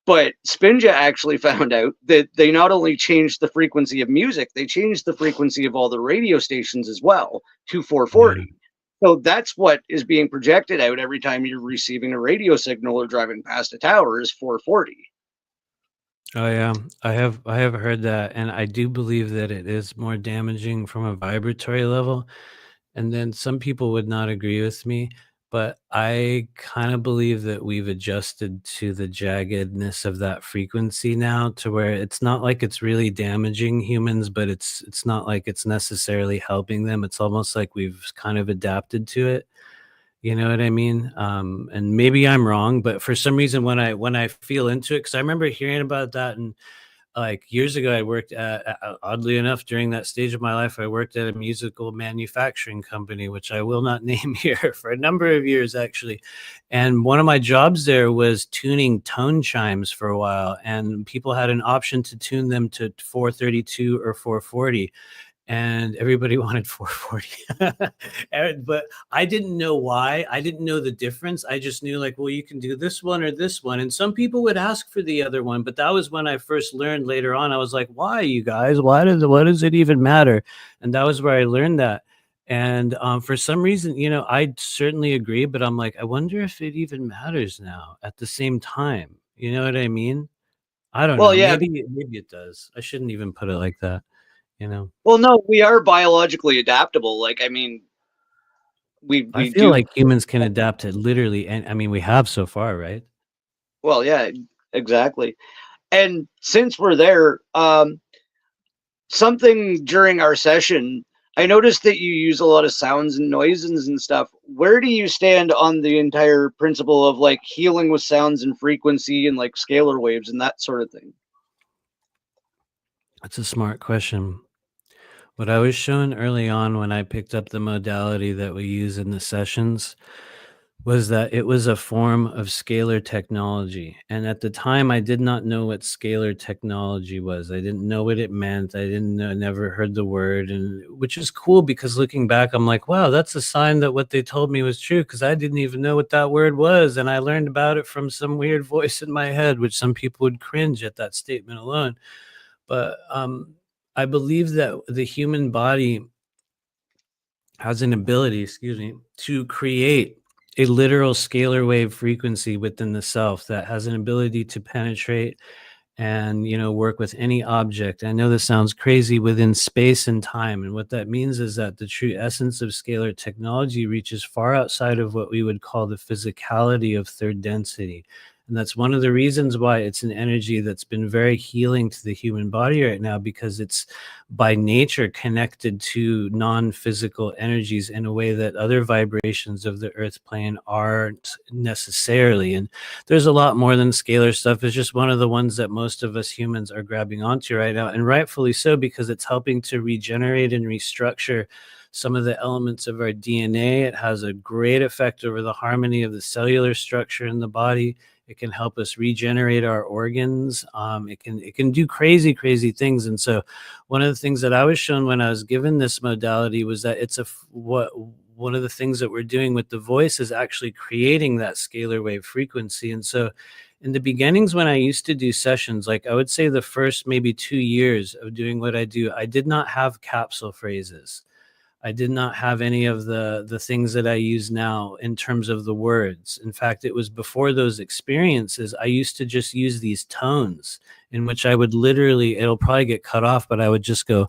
But Spinja actually found out that they not only changed the frequency of music, they changed the frequency of all the radio stations as well to 440. Yeah. So that's what is being projected out every time you're receiving a radio signal or driving past a tower is 440. Oh yeah, I have heard that, and I do believe that it is more damaging from a vibratory level. And then some people would not agree with me, but I kind of believe that we've adjusted to the jaggedness of that frequency now, to where it's not like it's really damaging humans, but it's not like it's necessarily helping them. It's almost like we've kind of adapted to it. You know what I mean? And maybe I'm wrong, but for some reason, when I feel into it, because I remember hearing about that, and like years ago, I worked at, oddly enough, during that stage of my life, I worked at a musical manufacturing company, which I will not name here, for a number of years, actually. And one of my jobs there was tuning tone chimes for a while, and people had an option to tune them to 432 or 440. And everybody wanted 440. But I didn't know why. I didn't know the difference. I just knew, like, well, you can do this one or this one. And some people would ask for the other one. But that was when I first learned. Later on, I was like, why, you guys? What does it even matter? And that was where I learned that. And for some reason, I certainly agree. But I'm like, I wonder if it even matters now at the same time. You know what I mean? I don't Well, know. yeah. Maybe it does. I shouldn't even put it like that, you know? Well, no, we are biologically adaptable. Like, I mean, I we feel do like humans can adapt to literally, and I mean, we have so far, right? well. Yeah, exactly. And since we're there, something during our session, I noticed that you use a lot of sounds and noises and stuff. Where do you stand on the entire principle of like healing with sounds and frequency and like scalar waves and that sort of thing? That's a smart question. What I was shown early on when I picked up the modality that we use in the sessions was that it was a form of scalar technology. And at the time, I did not know what scalar technology was. I didn't know what it meant. I didn't know, never heard the word, and which is cool because looking back, I'm like, wow, that's a sign that what they told me was true, because I didn't even know what that word was. And I learned about it from some weird voice in my head, which some people would cringe at that statement alone. But I believe that the human body has an ability, excuse me, to create a literal scalar wave frequency within the self that has an ability to penetrate and work with any object. I know this sounds crazy, within space and time, and what that means is that the true essence of scalar technology reaches far outside of what we would call the physicality of third density. And that's one of the reasons why it's an energy that's been very healing to the human body right now, because it's by nature connected to non-physical energies in a way that other vibrations of the earth plane aren't necessarily. And there's a lot more than scalar stuff. It's just one of the ones that most of us humans are grabbing onto right now, and rightfully so, because it's helping to regenerate and restructure some of the elements of our DNA. It has a great effect over the harmony of the cellular structure in the body. It can help us regenerate our organs. It can do crazy things. And so one of the things that I was shown when I was given this modality was that one of the things that we're doing with the voice is actually creating that scalar wave frequency. And so in the beginnings, when I used to do sessions, like I would say the first maybe 2 years of doing what I do, I did not have capsule phrases. I did not have any of the things that I use now in terms of the words. In fact, it was before those experiences, I used to just use these tones in which I would literally, it'll probably get cut off, but I would just go,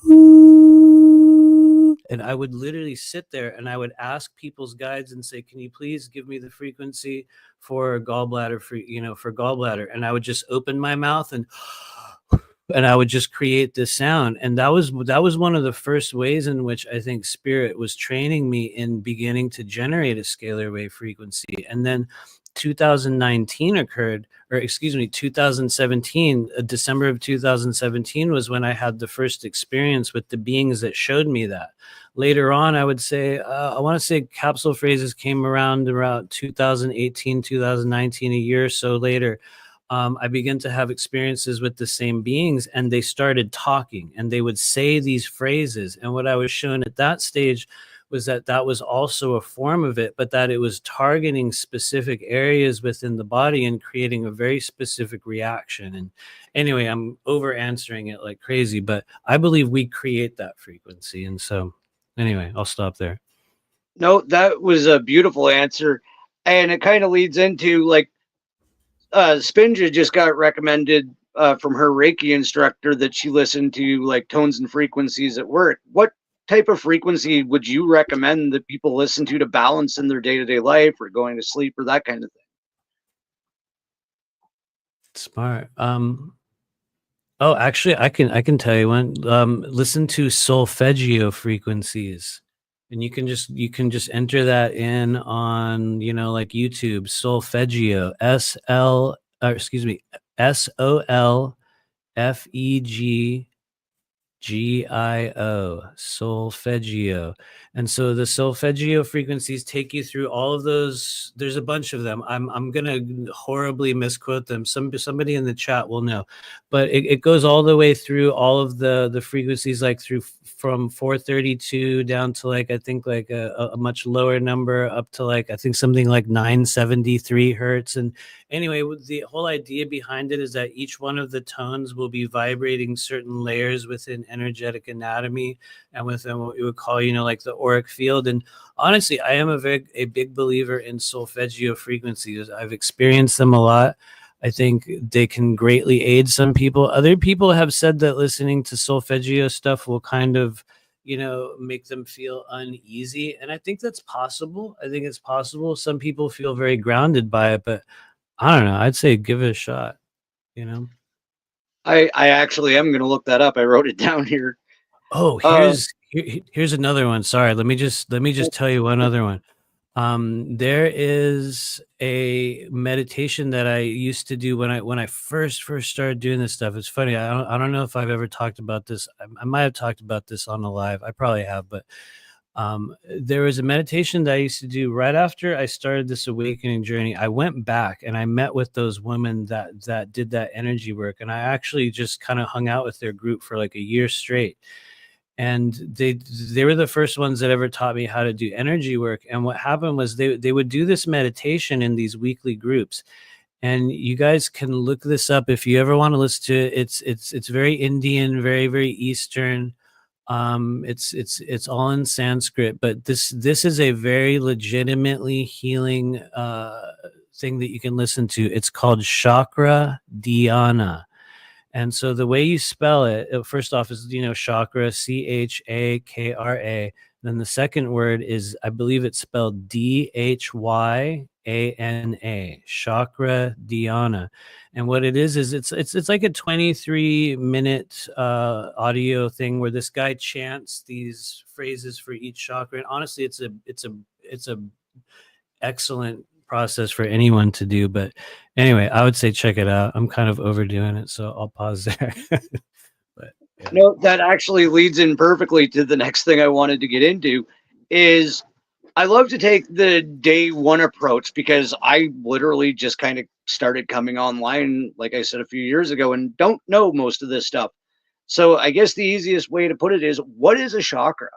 ooh, and I would literally sit there and I would ask people's guides and say, can you please give me the frequency for gallbladder, for gallbladder? And I would just open my mouth and I would just create this sound. And that was one of the first ways in which I think spirit was training me in beginning to generate a scalar wave frequency. And then 2019 occurred, or excuse me, 2017, December of 2017 was when I had the first experience with the beings that showed me that. Later on, I would say, I want to say capsule phrases came around 2018, 2019, a year or so later. I began to have experiences with the same beings, and they started talking, and they would say these phrases. And what I was shown at that stage was that that was also a form of it, but that it was targeting specific areas within the body and creating a very specific reaction. And anyway, I'm over answering it like crazy, but I believe we create that frequency. And so anyway, I'll stop there. No, that was a beautiful answer. And it kind of leads into like Spinja just got recommended from her Reiki instructor that she listened to like tones and frequencies at work. What type of frequency would you recommend that people listen to balance in their day-to-day life or going to sleep or that kind of thing? Smart. Oh, actually, I can tell you one. Listen to solfeggio frequencies, and you can just enter that in on like YouTube. Solfeggio, SOLFEGGIO, solfeggio. And so the solfeggio frequencies take you through all of those. There's a bunch of them. I'm gonna horribly misquote them. Somebody in the chat will know, but it goes all the way through all of the frequencies, like through from 432 down to like I think like a much lower number up to like I think something like 973 hertz. And anyway, the whole idea behind it is that each one of the tones will be vibrating certain layers within energetic anatomy and within what we would call, like the auric field. And honestly, I am a big believer in solfeggio frequencies. I've experienced them a lot. I think they can greatly aid some people. Other people have said that listening to solfeggio stuff will kind of, make them feel uneasy. And I think that's possible. I think it's possible. Some people feel very grounded by it, but I don't know. I'd say give it a shot, I actually am going to look that up. I wrote it down here. Oh, here's another one. Sorry, let me just tell you one other one. There is a meditation that I used to do when I first started doing this stuff. It's funny. I don't know if I've ever talked about this. I might have talked about this on a live. I probably have, but there was a meditation that I used to do right after I started this awakening journey. I went back and I met with those women that did that energy work, and I actually just kind of hung out with their group for like a year straight. And they were the first ones that ever taught me how to do energy work. And what happened was they would do this meditation in these weekly groups. And you guys can look this up if you ever want to listen to it. It's very Indian, very, very Eastern. It's all in Sanskrit, but this is a very legitimately healing thing that you can listen to. It's called Chakra Dhyana. And so the way you spell it, first off, is, chakra, Chakra. Then the second word is, I believe it's spelled Dhyana, Chakra Dhyana. And what it is it's like a 23-minute audio thing where this guy chants these phrases for each chakra. And honestly, it's a excellent process for anyone to do. But anyway, I would say check it out. I'm kind of overdoing it, so I'll pause there. But yeah. No, that actually leads in perfectly to the next thing I wanted to get into is I love to take the day one approach because I literally just kind of started coming online, like I said, a few years ago and don't know most of this stuff. So I guess the easiest way to put it is, what is a chakra?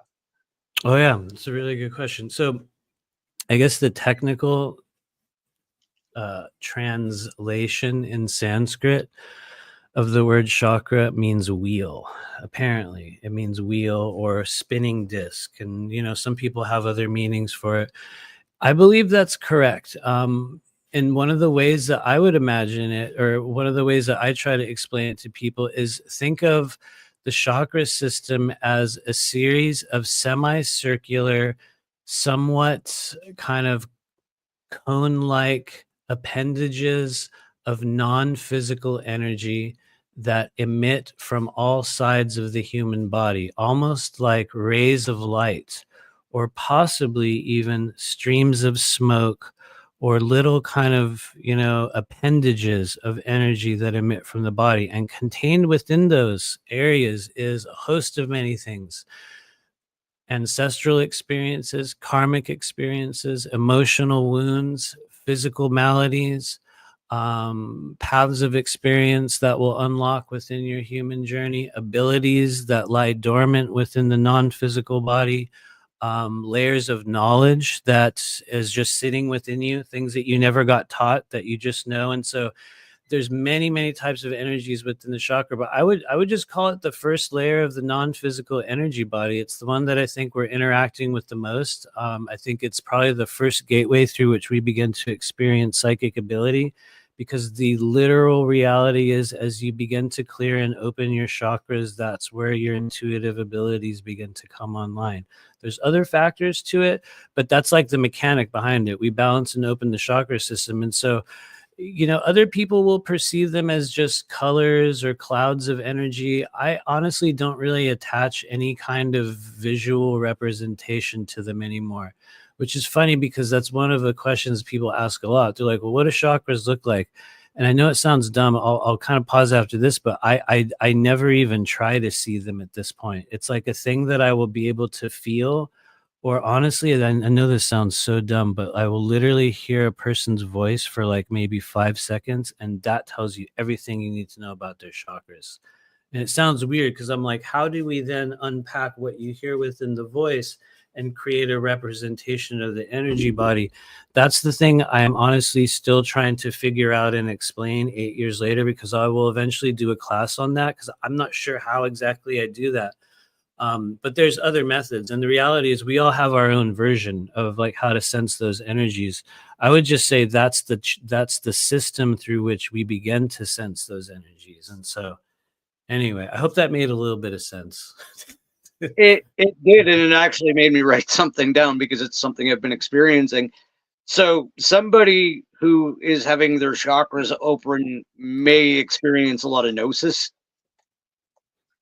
Oh yeah, it's a really good question. So I guess the technical translation in Sanskrit of the word chakra means wheel. Apparently it means wheel or spinning disc, and some people have other meanings for it. I believe that's correct. And one of the ways that I would imagine it, or one of the ways that I try to explain it to people, is think of the chakra system as a series of semicircular, somewhat kind of cone-like appendages of non-physical energy that emit from all sides of the human body, almost like rays of light, or possibly even streams of smoke, or little kind of, appendages of energy that emit from the body. And contained within those areas is a host of many things: ancestral experiences, karmic experiences, emotional wounds, physical maladies, paths of experience that will unlock within your human journey, abilities that lie dormant within the non-physical body, layers of knowledge that is just sitting within you, things that you never got taught that you just know. And so there's many types of energies within the chakra, but I would just call it the first layer of the non-physical energy body. It's the one that I think we're interacting with the most. I think it's probably the first gateway through which we begin to experience psychic ability, because the literal reality is, as you begin to clear and open your chakras, that's where your intuitive abilities begin to come online. There's other factors to it, but that's like the mechanic behind it. We balance and open the chakra system. And so, other people will perceive them as just colors or clouds of energy. I honestly don't really attach any kind of visual representation to them anymore, which is funny because that's one of the questions people ask a lot. They're like, well, what do chakras look like? And I know it sounds dumb. I'll kind of pause after this, but I never even try to see them at this point. It's like a thing that I will be able to feel. Or honestly, I know this sounds so dumb, but I will literally hear a person's voice for like maybe 5 seconds, and that tells you everything you need to know about their chakras. And it sounds weird because I'm like, how do we then unpack what you hear within the voice and create a representation of the energy body? That's the thing I am honestly still trying to figure out and explain 8 years later, because I will eventually do a class on that, because I'm not sure how exactly I do that. But there's other methods, and the reality is we all have our own version of like how to sense those energies. I would just say that's the system through which we begin to sense those energies. And so anyway, I hope that made a little bit of sense. It did, and it actually made me write something down because it's something I've been experiencing. So somebody who is having their chakras open may experience a lot of gnosis.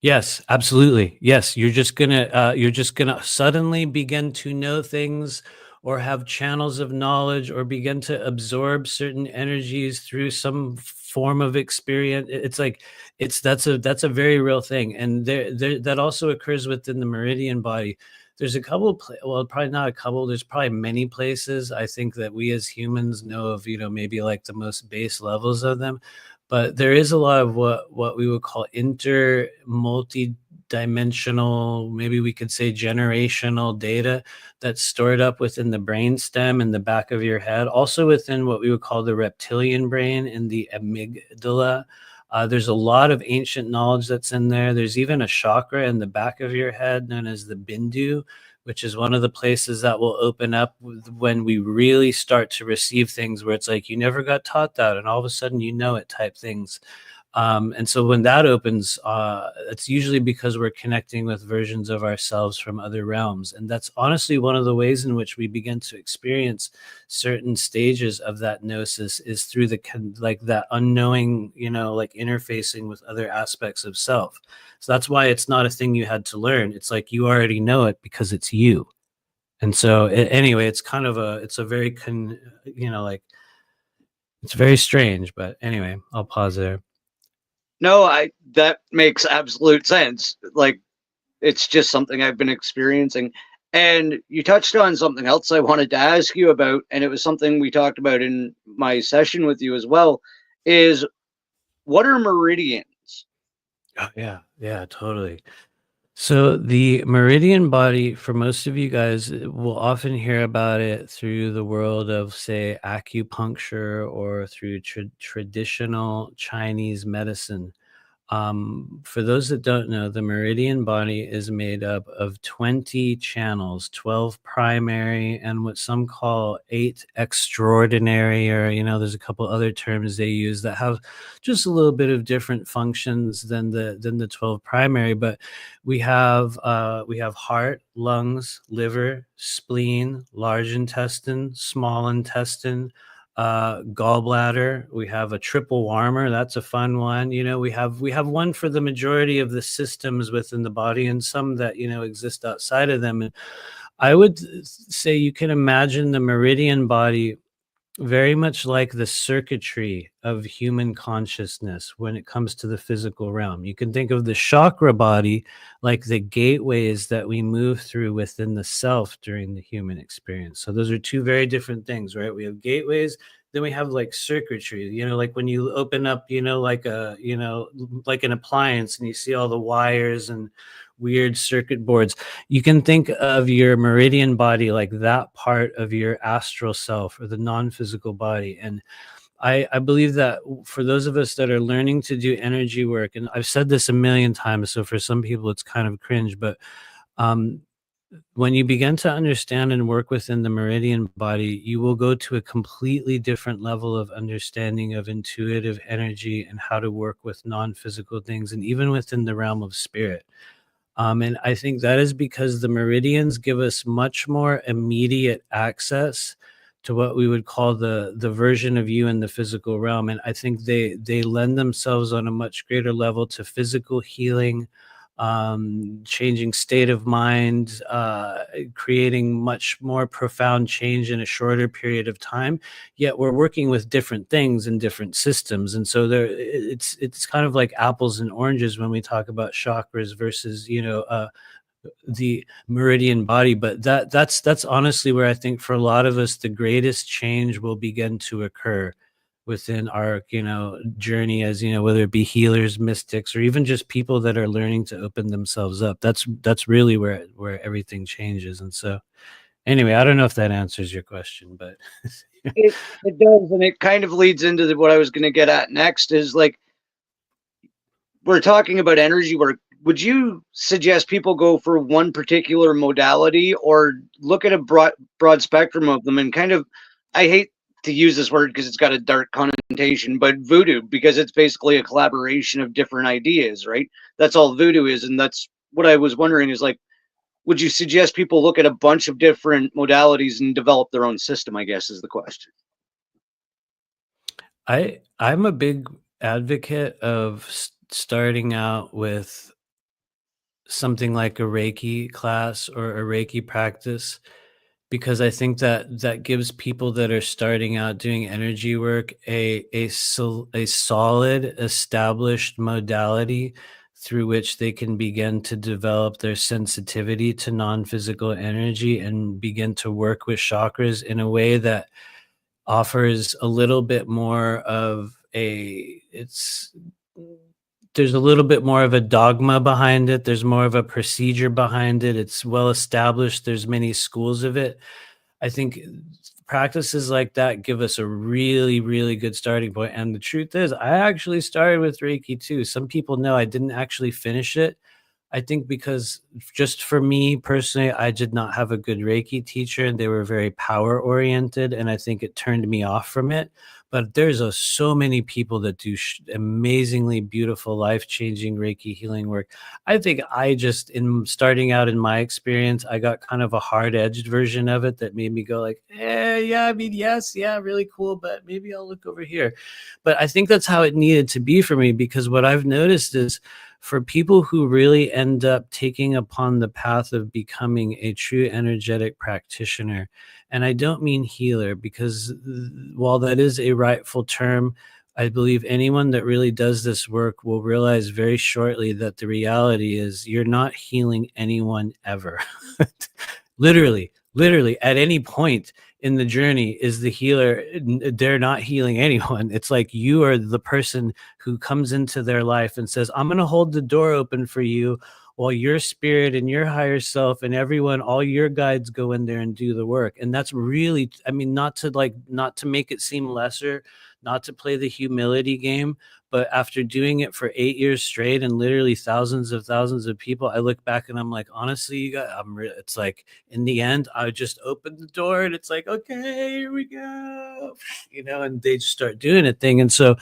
Yes, absolutely. Yes, you're just gonna suddenly begin to know things, or have channels of knowledge, or begin to absorb certain energies through some form of experience. It's like that's a very real thing, and there that also occurs within the meridian body. There's a couple of well, probably not a couple. There's probably many places I think that we as humans know of. Maybe like the most base levels of them, but there is a lot of what we would call multi-dimensional, maybe we could say generational data that's stored up within the brain stem in the back of your head, also within what we would call the reptilian brain in the amygdala. There's a lot of ancient knowledge that's in there. There's even a chakra in the back of your head known as the bindu, which is one of the places that will open up when we really start to receive things where it's like you never got taught that, and all of a sudden you know it type things. And so when that opens, it's usually because we're connecting with versions of ourselves from other realms. And that's honestly one of the ways in which we begin to experience certain stages of that gnosis, is through like that unknowing, like interfacing with other aspects of self. So that's why it's not a thing you had to learn. It's like you already know it because it's you. And so anyway, it's kind of it's a very, like, it's very strange, but anyway, I'll pause there. No, that makes absolute sense. Like, it's just something I've been experiencing. And you touched on something else I wanted to ask you about, and it was something we talked about in my session with you as well, is what are meridians? Oh, yeah, totally. So the meridian body, for most of you guys, will often hear about it through the world of, say, acupuncture, or through traditional Chinese medicine. For those that don't know, the meridian body is made up of 20 channels, 12 primary, and what some call 8 extraordinary, or, there's a couple other terms they use that have just a little bit of different functions than the 12 primary. But we have heart, lungs, liver, spleen, large intestine, small intestine, gallbladder. We have a triple warmer. That's a fun one. We have one for the majority of the systems within the body, and some that exist outside of them. And I would say you can imagine the meridian body very much like the circuitry of human consciousness when it comes to the physical realm. You can think of the chakra body like the gateways that we move through within the self during the human experience. So those are two very different things, right? We have gateways then we have like circuitry, like when you open up, like like an appliance, and you see all the wires and weird circuit boards. You can think of your meridian body like that part of your astral self, or the non-physical body. And I believe that for those of us that are learning to do energy work, and I've said this a million times, so for some people it's kind of cringe, but um, when you begin to understand and work within the meridian body, you will go to a completely different level of understanding of intuitive energy and how to work with non-physical things, and even within the realm of spirit. And I think that is because the meridians give us much more immediate access to what we would call the version of you in the physical realm. And I think they lend themselves on a much greater level to physical healing, changing state of mind, creating much more profound change in a shorter period of time. Yet we're working with different things and different systems, and so it's kind of like apples and oranges when we talk about chakras versus the meridian body. But that's honestly where I think for a lot of us the greatest change will begin to occur within our journey, as whether it be healers, mystics, or even just people that are learning to open themselves up. That's really where everything changes. And so anyway, I don't know if that answers your question, but it does, and it kind of leads into what I was going to get at next. Is like, we're talking about energy work. Would you suggest people go for one particular modality, or look at a broad spectrum of them? And kind of, I hate to use this word because it's got a dark connotation, but voodoo, because it's basically a collaboration of different ideas, right? That's all voodoo is. And that's what I was wondering is, like, would you suggest people look at a bunch of different modalities and develop their own system, I guess is the question. I'm a big advocate of starting out with something like a Reiki class or a Reiki practice, because I think that gives people that are starting out doing energy work a solid established modality through which they can begin to develop their sensitivity to non-physical energy and begin to work with chakras in a way that offers a little bit more of there's a little bit more of a dogma behind it. There's more of a procedure behind it. It's well established. There's many schools of it. I think practices like that give us a really, really good starting point. And the truth is, I actually started with Reiki too. Some people know I didn't actually finish it. I think because just for me personally, I did not have a good Reiki teacher, and they were very power oriented, and I think it turned me off from it. But there's so many people that do amazingly beautiful, life-changing Reiki healing work. I think I just, in starting out in my experience, I got kind of a hard-edged version of it that made me go like, yeah, I mean, yes, yeah, really cool, but maybe I'll look over here. But I think that's how it needed to be for me, because what I've noticed is, for people who really end up taking upon the path of becoming a true energetic practitioner, and I don't mean healer, because while that is a rightful term, I believe anyone that really does this work will realize very shortly that the reality is you're not healing anyone ever. Literally at any point in the journey is the healer. They're not healing anyone. It's like you are the person who comes into their life and says, I'm going to hold the door open for you while your spirit and your higher self and everyone, all your guides, go in there and do the work. And that's really, I mean, not to make it seem lesser, not to play the humility game, but after doing it for 8 years straight and literally thousands of people, I look back and I'm like, honestly, you guys, it's like, in the end, I just opened the door and it's like, okay, here we go, and they just start doing a thing. And so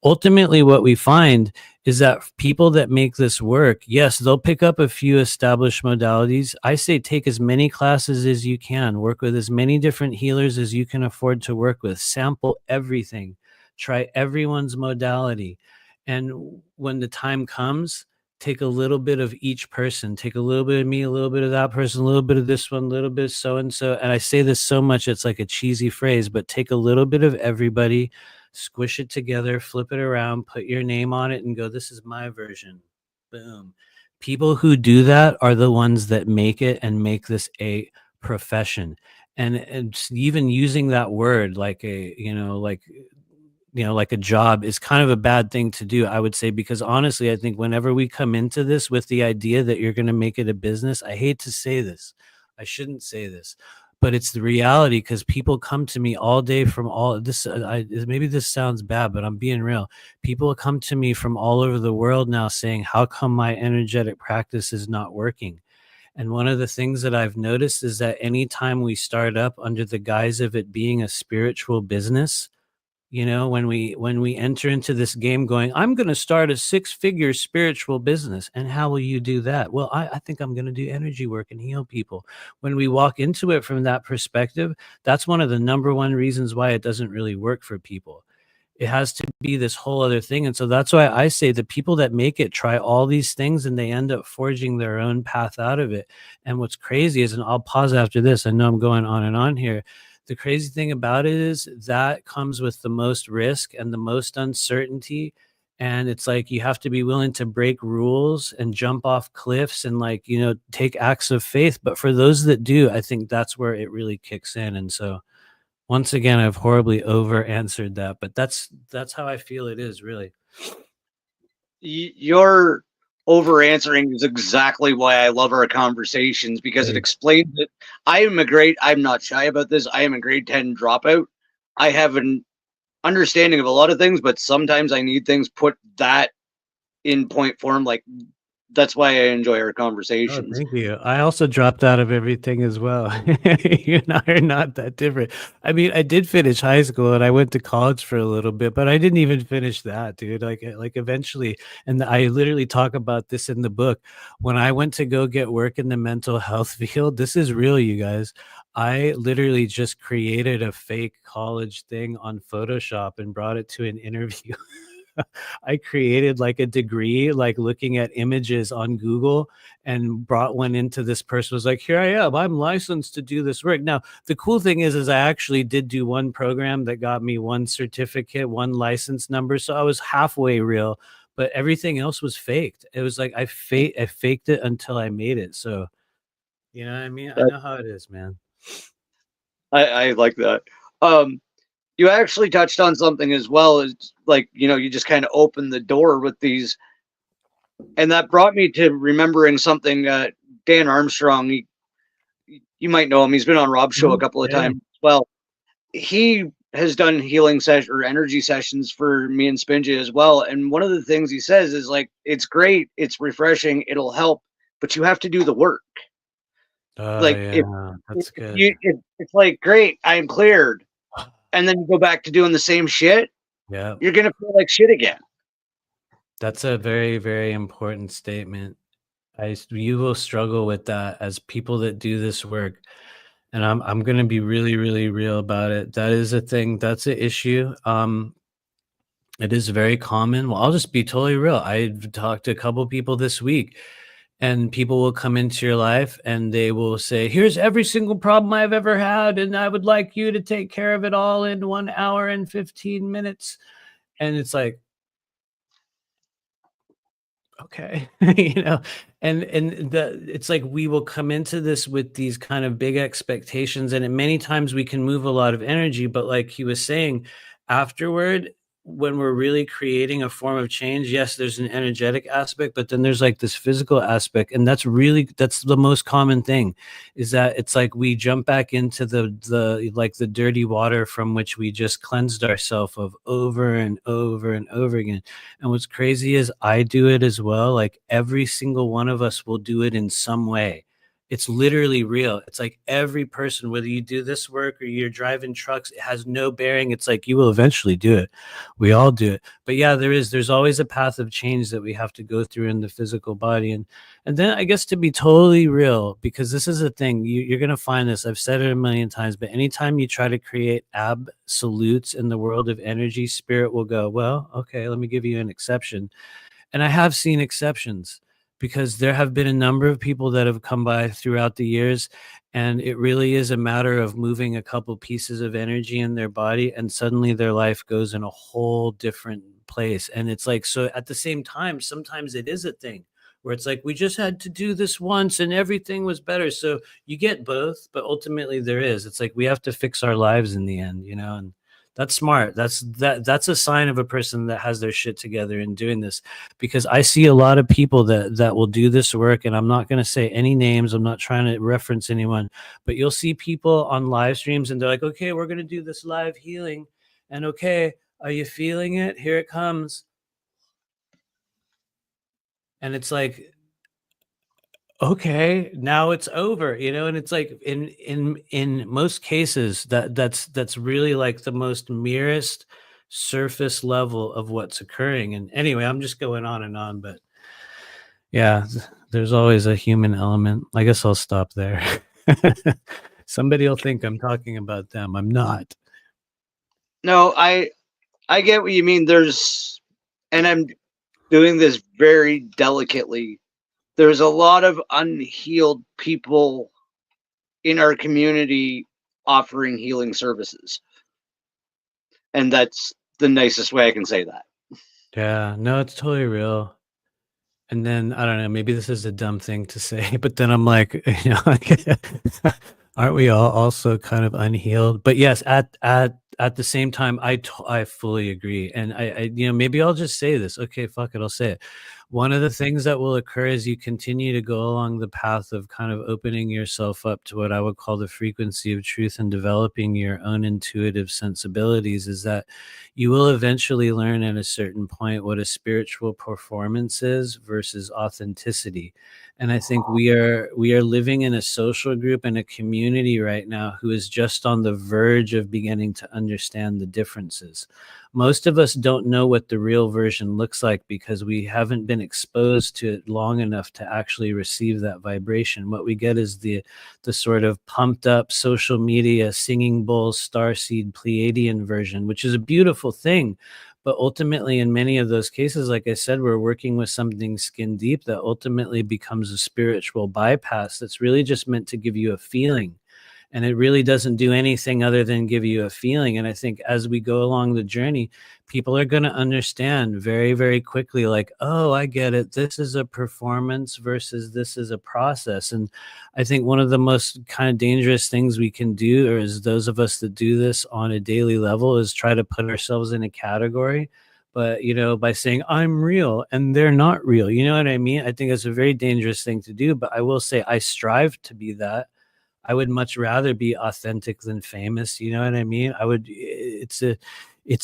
ultimately what we find is that people that make this work, yes, they'll pick up a few established modalities. I say take as many classes as you can, work with as many different healers as you can afford to work with, sample everything, try everyone's modality. And when the time comes, take a little bit of each person, take a little bit of me, a little bit of that person, a little bit of this one, a little bit of so-and-so. And I say this so much, it's like a cheesy phrase, but take a little bit of everybody, squish it together, flip it around, put your name on it and go, this is my version. Boom. People who do that are the ones that make it and make this a profession. and even using that word like a like a job is kind of a bad thing to do, I would say, because honestly, I think whenever we come into this with the idea that you're going to make it a business, I hate to say this, I shouldn't say this, but it's the reality, because people come to me all day from all this. Maybe this sounds bad, but I'm being real. People come to me from all over the world now saying, how come my energetic practice is not working? And one of the things that I've noticed is that anytime we start up under the guise of it being a spiritual business, when we enter into this game going, I'm going to start a 6-figure spiritual business. And how will you do that? Well, I think I'm going to do energy work and heal people. When we walk into it from that perspective, that's one of the number one reasons why it doesn't really work for people. It has to be this whole other thing. And so that's why I say the people that make it try all these things and they end up forging their own path out of it. And what's crazy is, and I'll pause after this, I know I'm going on and on here. The crazy thing about it is that comes with the most risk and the most uncertainty. And it's like you have to be willing to break rules and jump off cliffs and take acts of faith. But for those that do, I think that's where it really kicks in. And so once again, I've horribly over answered that, but that's how I feel it is, really. Your over answering is exactly why I love our conversations, because it explains it. I'm not shy about this. I am a grade 10 dropout. I have an understanding of a lot of things, but sometimes I need things put that in point form. Like, that's why I enjoy our Oh, conversations. thank you. I also dropped out of everything as well. You and I are not that different. I mean, I did finish high school and I went to college for a little bit, but I didn't even finish that, dude. Like eventually, and I literally talk about this in the book. When I went to go get work in the mental health field, this is real, you guys. I literally just created a fake college thing on Photoshop and brought it to an interview. I created like a degree, like looking at images on Google, and brought one into this person. Was like, here I am, I'm licensed to do this work. Now, the cool thing is I actually did do one program that got me one certificate, one license number. So I was halfway real, but everything else was faked. It was like I faked it until I made it. So, you know what I mean? I know how it is, man. I like that. You actually touched on something as well, as like, you just kind of opened the door with these, and that brought me to remembering something. Dan Armstrong, you might know him. He's been on Rob's show a couple of times as well. He has done healing session or energy sessions for me and Spinja as well. And one of the things he says is like, it's great, it's refreshing, it'll help, but you have to do the work. Like, Yeah, that's good. It's like, great, I'm cleared, and then you go back to doing the same shit. Yeah, You're gonna feel like shit again. that's a very, very important statement. You will struggle with that as people that do this work. And I'm going to be really, really real about it. That is a thing. That's an issue. It is very common. Well, I'll just be totally real. I've talked to a couple people this week, and people will come into your life and they will say, here's every single problem I've ever had, and I would like you to take care of it all in 1 hour and 15 minutes. And it's like, okay. And it's like we will come into this with these kind of big expectations, and many times we can move a lot of energy, but like he was saying, afterward, when we're really creating a form of change, yes, there's an energetic aspect, but then there's like this physical aspect, and that's the most common thing, is that it's like we jump back into the dirty water from which we just cleansed ourselves of over and over and over again. And what's crazy is I do it as well. Like every single one of us will do it in some way. It's literally real. It's like every person, whether you do this work or you're driving trucks, it has no bearing. It's like you will eventually do it. We all do it. But yeah, there's always a path of change that we have to go through in the physical body. And then I guess, to be totally real, because this is a thing, you're going to find this. I've said it a million times, but anytime you try to create absolutes in the world of energy, spirit will go, well, okay, let me give you an exception. And I have seen exceptions, because there have been a number of people that have come by throughout the years, and it really is a matter of moving a couple pieces of energy in their body, and suddenly their life goes in a whole different place. And it's like, so at the same time, sometimes it is a thing where it's like we just had to do this once and everything was better. So you get both, but ultimately it's like we have to fix our lives in the end, you know. And that's smart. That's a sign of a person that has their shit together in doing this, because I see a lot of people that will do this work, and I'm not going to say any names. I'm not trying to reference anyone, but you'll see people on live streams and they're like, okay, we're going to do this live healing, and okay, are you feeling it? Here it comes. And it's like, okay, now it's over, you know. And it's like in most cases that's really like the most merest surface level of what's occurring. And anyway, I'm just going on and on, but yeah, there's always a human element. I guess I'll stop there. Somebody will think I'm talking about them. I'm not. No, I get what you mean. And I'm doing this very delicately. There's a lot of unhealed people in our community offering healing services. And that's the nicest way I can say that. Yeah, no, it's totally real. And then I don't know, maybe this is a dumb thing to say, but then I'm like, you know, like, aren't we all also kind of unhealed? But yes, at the same time, I fully agree. And I you know, maybe I'll just say this. Okay, fuck it, I'll say it. One of the things that will occur as you continue to go along the path of kind of opening yourself up to what I would call the frequency of truth and developing your own intuitive sensibilities is that you will eventually learn at a certain point what a spiritual performance is versus authenticity. And I think we are living in a social group and a community right now who is just on the verge of beginning to understand the differences. Most of us don't know what the real version looks like because we haven't been exposed to it long enough to actually receive that vibration. What we get is the sort of pumped up social media singing bowls starseed Pleiadian version, which is a beautiful thing. But ultimately, in many of those cases, like I said, we're working with something skin deep that ultimately becomes a spiritual bypass that's really just meant to give you a feeling. And it really doesn't do anything other than give you a feeling. And I think as we go along the journey, people are going to understand very, very quickly, like, oh, I get it. This is a performance versus this is a process. And I think one of the most kind of dangerous things we can do, or is those of us that do this on a daily level, is try to put ourselves in a category. But, you know, by saying I'm real and they're not real, you know what I mean? I think it's a very dangerous thing to do. But I will say I strive to be that. I would much rather be authentic than famous. You know what I mean? It's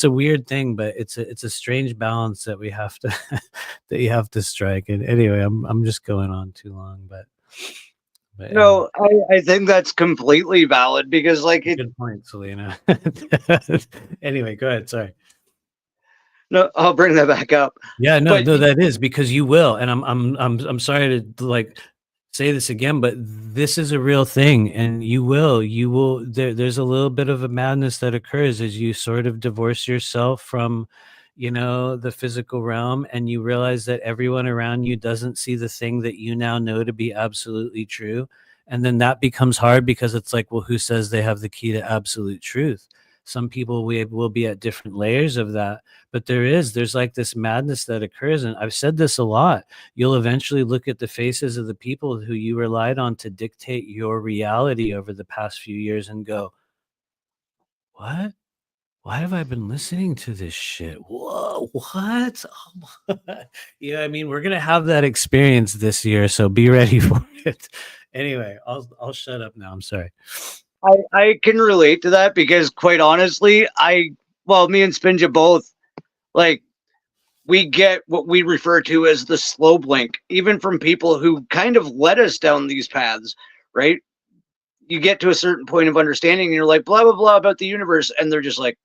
a weird thing, but it's a strange balance that we have to, that you have to strike. And anyway, I'm just going on too long, but No, I think that's completely valid because like good point, Selena. Anyway, go ahead. Sorry. No, I'll bring that back up. Yeah, no, But that is because you will. And I'm sorry to like say this again, but this is a real thing, and you will there's a little bit of a madness that occurs as you sort of divorce yourself from, you know, the physical realm, and you realize that everyone around you doesn't see the thing that you now know to be absolutely true. And then that becomes hard because it's like, well, who says they have the key to absolute truth? Some people will be at different layers of that, but there's like this madness that occurs. And I've said this a lot. You'll eventually look at the faces of the people who you relied on to dictate your reality over the past few years and go, what? Why have I been listening to this shit? Whoa, what? You know, I mean, we're gonna have that experience this year, so be ready for it. Anyway, I'll shut up now. I'm sorry. I can relate to that because quite honestly, me and Spinja both, like, we get what we refer to as the slow blink, even from people who kind of led us down these paths, right? You get to a certain point of understanding and you're like, blah, blah, blah about the universe. And they're just like,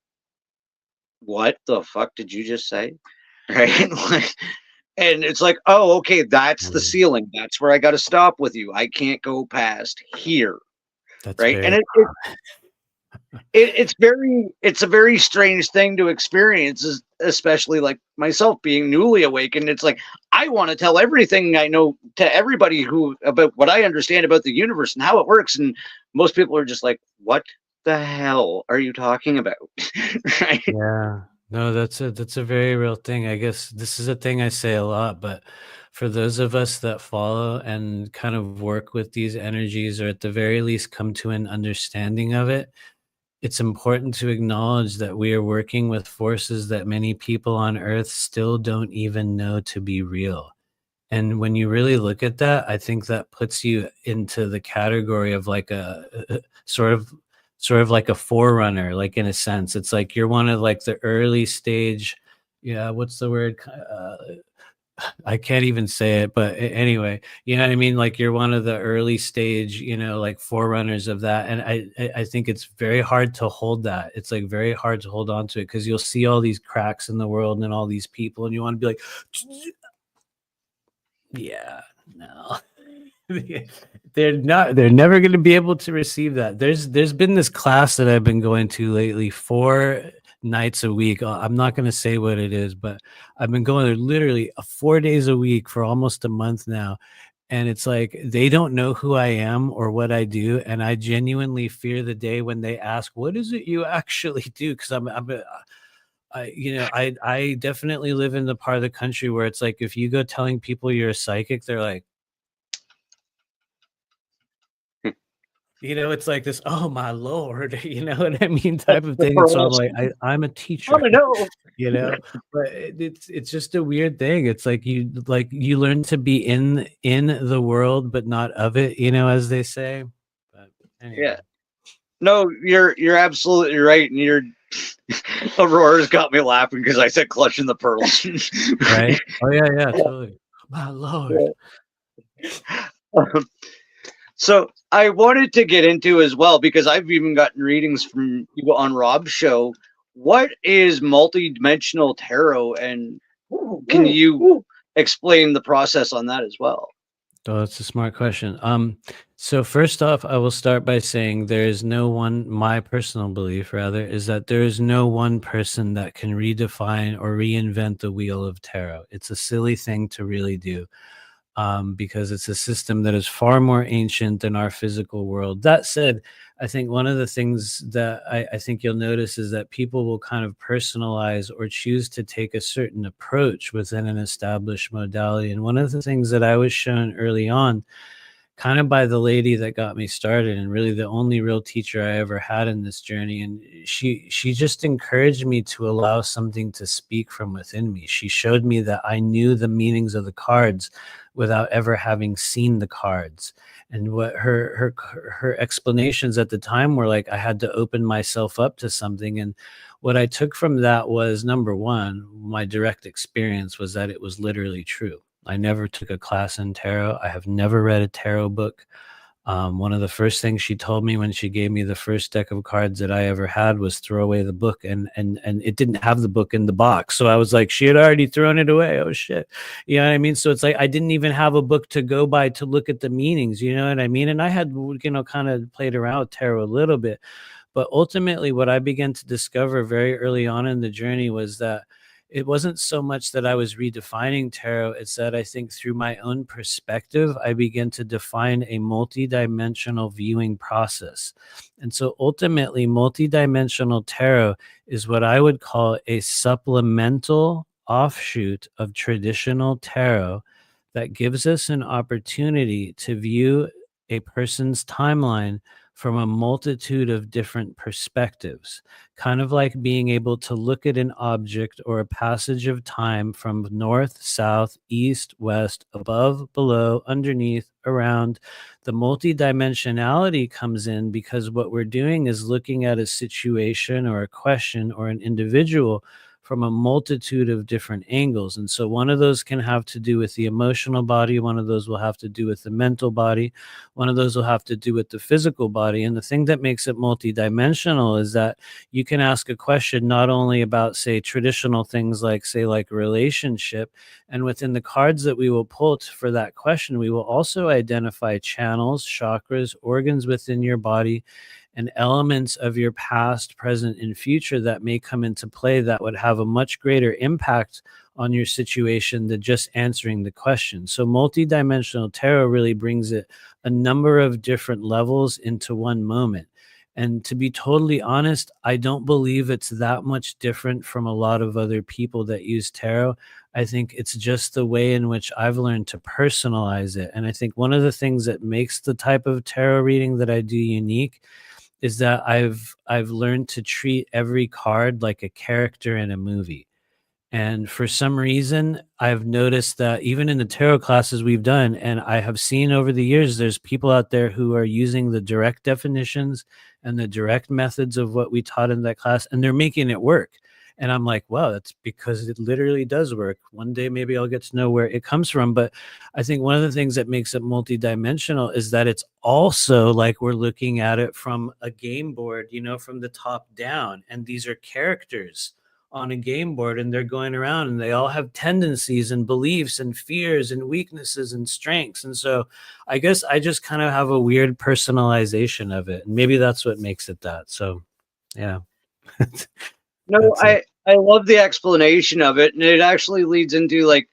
what the fuck did you just say? Right? Like, and it's like, oh, okay, that's the ceiling. That's where I got to stop with you. I can't go past here. That's right. very And it's a very strange thing to experience, especially like myself being newly awakened. It's like, I want to tell everything I know to everybody about what I understand about the universe and how it works. And most people are just like, what the hell are you talking about? Right. Yeah. No, that's a very real thing. I guess this is a thing I say a lot, but for those of us that follow and kind of work with these energies, or at the very least come to an understanding of it, it's important to acknowledge that we are working with forces that many people on Earth still don't even know to be real. And when you really look at that, I think that puts you into the category of like a sort of like a forerunner, like in a sense. It's like you're one of like the early stage, yeah, what's the word? I can't even say it, but anyway, you know what I mean? Like you're one of the early stage, you know, like forerunners of that. And I think it's very hard to hold that. It's like very hard to hold on to it because you'll see all these cracks in the world and all these people, and you want to be like, yeah, no. They're never going to be able to receive that. There's been this class that I've been going to lately 4 nights a week. I'm not going to say what it is, but I've been going there literally 4 days a week for almost a month now. And it's like they don't know who I am or what I do, and I genuinely fear the day when they ask, "What is it you actually do?" Because I definitely live in the part of the country where it's like if you go telling people you're a psychic, they're like, you know, it's like this, oh my Lord, you know what I mean, type of thing. And so I'm like, I'm a teacher, know. you know, but it's just a weird thing. It's like you learn to be in the world, but not of it, you know, as they say. But anyway. Yeah. No, you're absolutely right, and you're Aurora's got me laughing because I said clutching the pearls. Right? Oh yeah, totally. My Lord. So I wanted to get into as well, because I've even gotten readings from you on Rob's show. What is multidimensional tarot, and can you explain the process on that as well? Oh, that's a smart question. So first off, I will start by saying there is no one, my personal belief rather, is that there is no one person that can redefine or reinvent the wheel of tarot. It's a silly thing to really do. Because it's a system that is far more ancient than our physical world. That said, I think one of the things that I think you'll notice is that people will kind of personalize or choose to take a certain approach within an established modality. And one of the things that I was shown early on, kind of by the lady that got me started, and really the only real teacher I ever had in this journey, and she just encouraged me to allow something to speak from within me. She showed me that I knew the meanings of the cards without ever having seen the cards. And what her explanations at the time were like, I had to open myself up to something. And what I took from that was, number one, my direct experience was that it was literally true. I never took a class in tarot. I have never read a tarot book. One of the first things she told me when she gave me the first deck of cards that I ever had was throw away the book, and it didn't have the book in the box. So I was like, she had already thrown it away. Oh shit. You know what I mean? So it's like, I didn't even have a book to go by to look at the meanings, you know what I mean? And I had, you know, kind of played around with tarot a little bit, but ultimately what I began to discover very early on in the journey was that it wasn't so much that I was redefining tarot. It's that I think through my own perspective, I began to define a multidimensional viewing process. And so ultimately, multidimensional tarot is what I would call a supplemental offshoot of traditional tarot that gives us an opportunity to view a person's timeline from a multitude of different perspectives, kind of like being able to look at an object or a passage of time from north, south, east, west, above, below, underneath, around. The multidimensionality comes in because what we're doing is looking at a situation or a question or an individual from a multitude of different angles. And so one of those can have to do with the emotional body. One of those will have to do with the mental body. One of those will have to do with the physical body. And the thing that makes it multidimensional is that you can ask a question not only about, say, traditional things like, say, like a relationship. And within the cards that we will pull for that question, we will also identify channels, chakras, organs within your body, and elements of your past, present, and future that may come into play that would have a much greater impact on your situation than just answering the question. So multidimensional tarot really brings it a number of different levels into one moment. And to be totally honest, I don't believe it's that much different from a lot of other people that use tarot. I think it's just the way in which I've learned to personalize it. And I think one of the things that makes the type of tarot reading that I do unique is that I've learned to treat every card like a character in a movie. And for some reason, I've noticed that even in the tarot classes we've done, and I have seen over the years, there's people out there who are using the direct definitions and the direct methods of what we taught in that class, and they're making it work. And I'm like, wow, that's because it literally does work. One day, maybe I'll get to know where it comes from. But I think one of the things that makes it multidimensional is that it's also like we're looking at it from a game board, from the top down. And these are characters on a game board, and they're going around, and they all have tendencies and beliefs and fears and weaknesses and strengths. And so I guess I just kind of have a weird personalization of it, and maybe that's what makes it that. So yeah. No, I love the explanation of it, and it actually leads into like,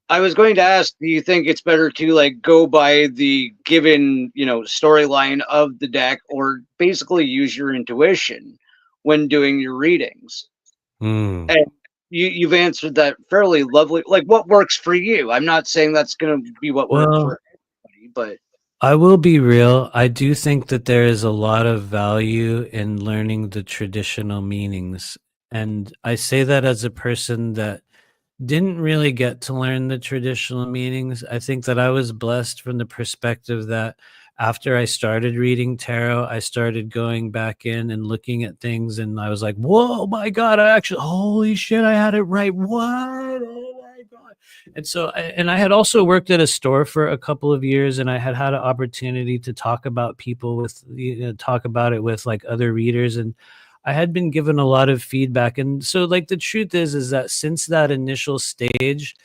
I was going to ask, do you think it's better to like go by the given, storyline of the deck, or basically use your intuition when doing your readings? And you've answered that fairly lovely. Like, what works for you? I'm not saying that's going to be what works for everybody, but I will be real. I do think that there is a lot of value in learning the traditional meanings. And I say that as a person that didn't really get to learn the traditional meanings. I think that I was blessed from the perspective that after I started reading tarot, I started going back in and looking at things, and I was like, whoa, my God, holy shit, I had it right. What? Oh my God. And so, I had also worked at a store for a couple of years, and I had an opportunity to talk about talk about it with like other readers. And I had been given a lot of feedback. And so like the truth is that since that initial stage,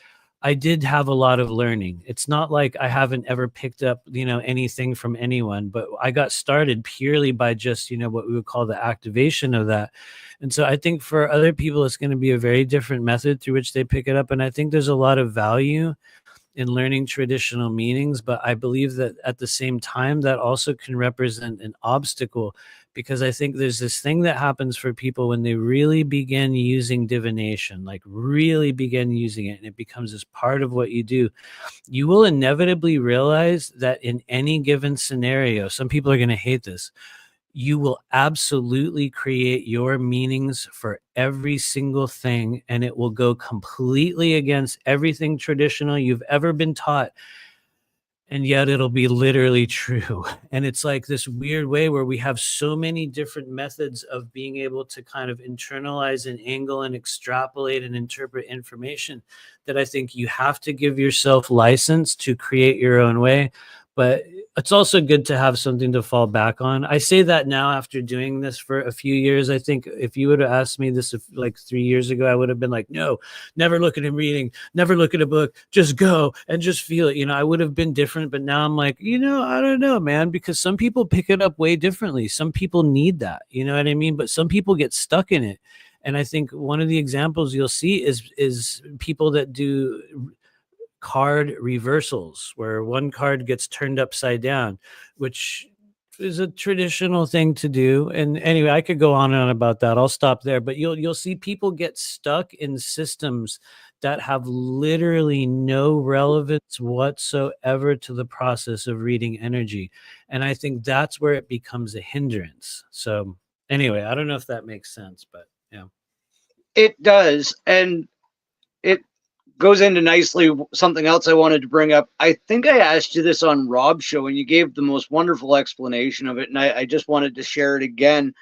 I did have a lot of learning. It's not like I haven't ever picked up, anything from anyone, but I got started purely by just, what we would call the activation of that. And so I think for other people, it's going to be a very different method through which they pick it up. And I think there's a lot of value in learning traditional meanings, but I believe that at the same time, that also can represent an obstacle, because I think there's this thing that happens for people when they really begin using divination, like really begin using it, and it becomes as part of what you do. You will inevitably realize that in any given scenario, some people are going to hate this, you will absolutely create your meanings for every single thing, and it will go completely against everything traditional you've ever been taught. And yet it'll be literally true. And it's like this weird way where we have so many different methods of being able to kind of internalize and angle and extrapolate and interpret information, that I think you have to give yourself license to create your own way. But it's also good to have something to fall back on. I say that now after doing this for a few years. I think if you would have asked me this like 3 years ago, I would have been like, no, never look at a reading, never look at a book, just go and just feel it. I would have been different. But now I'm like, I don't know, man, because some people pick it up way differently. Some people need that, you know what I mean? But some people get stuck in it. And I think one of the examples you'll see is people that do card reversals, where one card gets turned upside down, which is a traditional thing to do. And anyway, I could go on and on about that. I'll stop there. But you'll see people get stuck in systems that have literally no relevance whatsoever to the process of reading energy. And I think that's where it becomes a hindrance. So anyway, I don't know if that makes sense, but yeah. It does. And it goes into nicely something else I wanted to bring up. I think I asked you this on Rob's show, and you gave the most wonderful explanation of it, and I just wanted to share it again.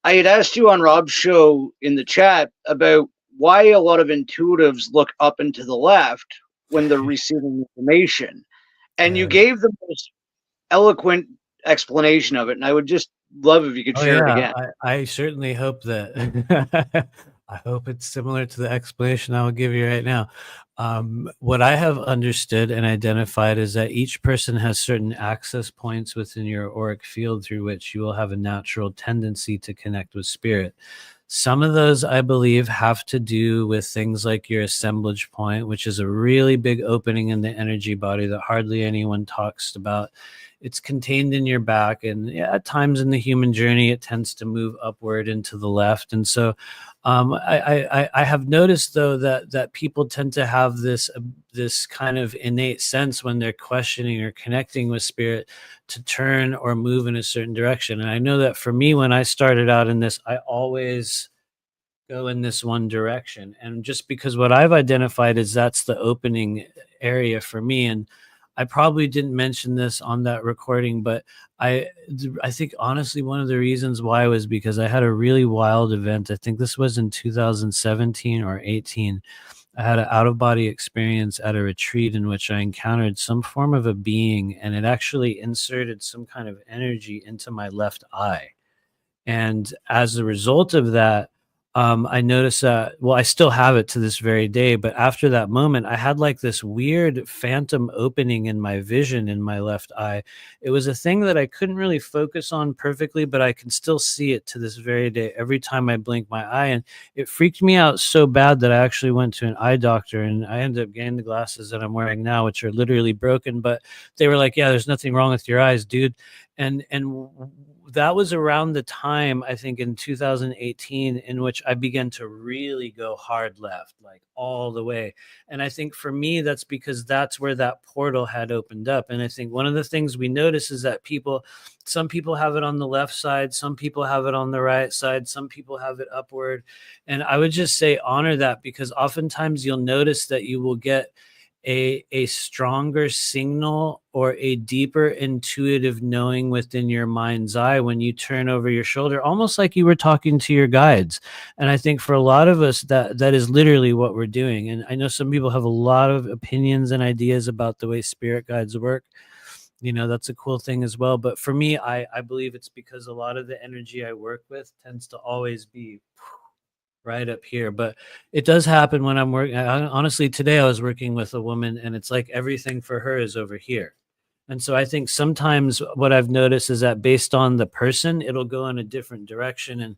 I had asked you on Rob's show in the chat about why a lot of intuitives look up and to the left when they're receiving information, and you gave the most eloquent explanation of it, and I would just love if you could share it again. I certainly hope that I hope it's similar to the explanation I will give you right now. What I have understood and identified is that each person has certain access points within your auric field through which you will have a natural tendency to connect with spirit. Some of those, I believe, have to do with things like your assemblage point, which is a really big opening in the energy body that hardly anyone talks about. it's contained in your back. And yeah, at times in the human journey, it tends to move upward and to the left. And so I have noticed though that people tend to have this kind of innate sense when they're questioning or connecting with spirit to turn or move in a certain direction. And I know that for me, when I started out in this, I always go in this one direction. And just because what I've identified is that's the opening area for me. And I probably didn't mention this on that recording, but I think honestly one of the reasons why was because I had a really wild event. I think this was in 2017 or 18. I had an out-of-body experience at a retreat in which I encountered some form of a being, and it actually inserted some kind of energy into my left eye. And as a result of that, I noticed that, well, I still have it to this very day, but after that moment, I had like this weird phantom opening in my vision in my left eye. It was a thing that I couldn't really focus on perfectly, but I can still see it to this very day every time I blink my eye. And it freaked me out so bad that I actually went to an eye doctor, and I ended up getting the glasses that I'm wearing now, which are literally broken. But they were like, yeah, there's nothing wrong with your eyes, dude. And that was around the time, I think in 2018, in which I began to really go hard left, like all the way. And I think for me, that's because that's where that portal had opened up. And I think one of the things we notice is that some people have it on the left side, some people have it on the right side, some people have it upward. And I would just say honor that, because oftentimes you'll notice that you will get a stronger signal or a deeper intuitive knowing within your mind's eye when you turn over your shoulder, almost like you were talking to your guides. And I think for a lot of us, that is literally what we're doing. And I know some people have a lot of opinions and ideas about the way spirit guides work. That's a cool thing as well. But for me, I believe it's because a lot of the energy I work with tends to always be right up here. But it does happen when I'm working. Honestly, today I was working with a woman, and it's like everything for her is over here. And so I think sometimes what I've noticed is that based on the person, it'll go in a different direction. And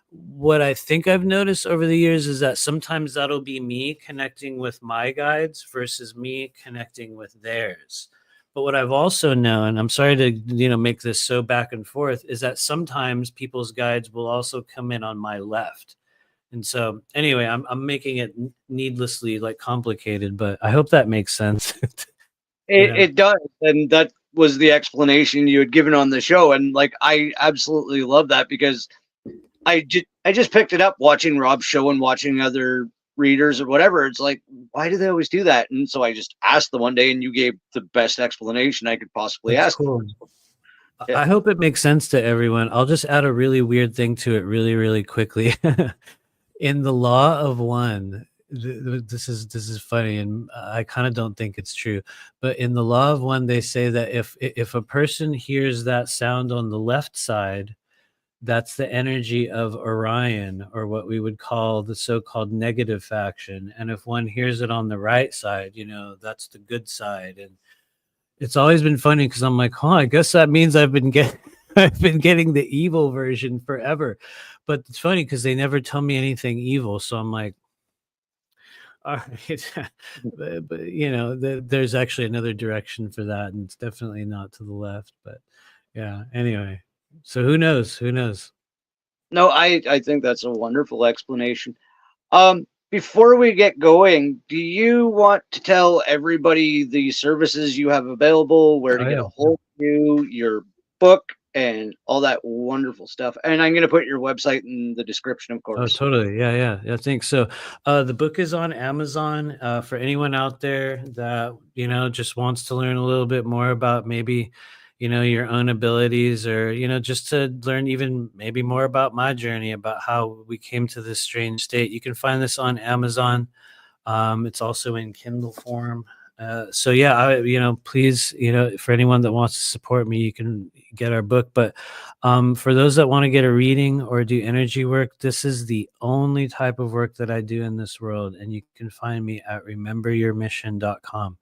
what I think I've noticed over the years is that sometimes that'll be me connecting with my guides versus me connecting with theirs. But what I've also known, I'm sorry to make this so back and forth, is that sometimes people's guides will also come in on my left. And so anyway, I'm making it needlessly like complicated, but I hope that makes sense. It does, and that was the explanation you had given on the show, and like I absolutely love that, because I just picked it up watching Rob's show and watching other readers or whatever. It's like, why do they always do that? And so I just asked the one day, and you gave the best explanation I could possibly That's ask. cool. Yeah. I hope it makes sense to everyone. I'll just add a really weird thing to it really, really quickly. In the law of one, this is funny, and I kind of don't think it's true, but in the law of one, they say that if a person hears that sound on the left side, that's the energy of Orion, or what we would call the so-called negative faction. And if one hears it on the right side, that's the good side. And it's always been funny because I'm like, I guess that means I've been getting the evil version forever. But it's funny because they never tell me anything evil. So I'm like, all right. but there's actually another direction for that. And it's definitely not to the left. But yeah, anyway. So who knows? Who knows? No, I think that's a wonderful explanation. Before we get going, do you want to tell everybody the services you have available, where to get a hold of you, your book, and all that wonderful stuff? And I'm going to put your website in the description, of Oh, course. totally. Yeah. Thanks. So the book is on Amazon for anyone out there that, just wants to learn a little bit more about maybe, your own abilities, or, just to learn even maybe more about my journey, about how we came to this strange state. You can find this on Amazon. It's also in Kindle form. So yeah, please, for anyone that wants to support me, you can get our book. But for those that want to get a reading or do energy work, this is the only type of work that I do in this world. And you can find me at rememberyourmission.com.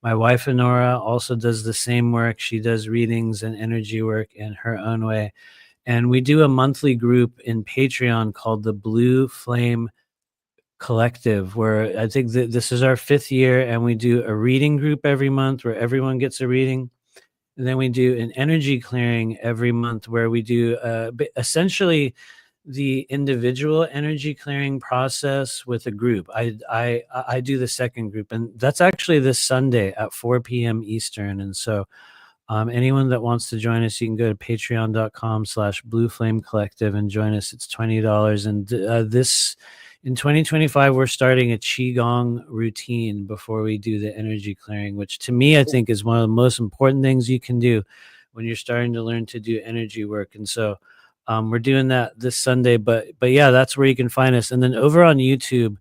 My wife, Honora, also does the same work. She does readings and energy work in her own way. And we do a monthly group in Patreon called the Blue Flame Collective, where I think that this is our 5th year, and we do a reading group every month where everyone gets a reading. And then we do an energy clearing every month where we do essentially the individual energy clearing process with a group. I do the second group, and that's actually this Sunday at 4 p.m. Eastern. And so anyone that wants to join us, you can go to patreon.com/Blue Flame Collective and join us. It's $20. And this in 2025, we're starting a Qigong routine before we do the energy clearing, which to me, I think is one of the most important things you can do when you're starting to learn to do energy work. And so we're doing that this Sunday, but yeah, that's where you can find us. And then over on YouTube,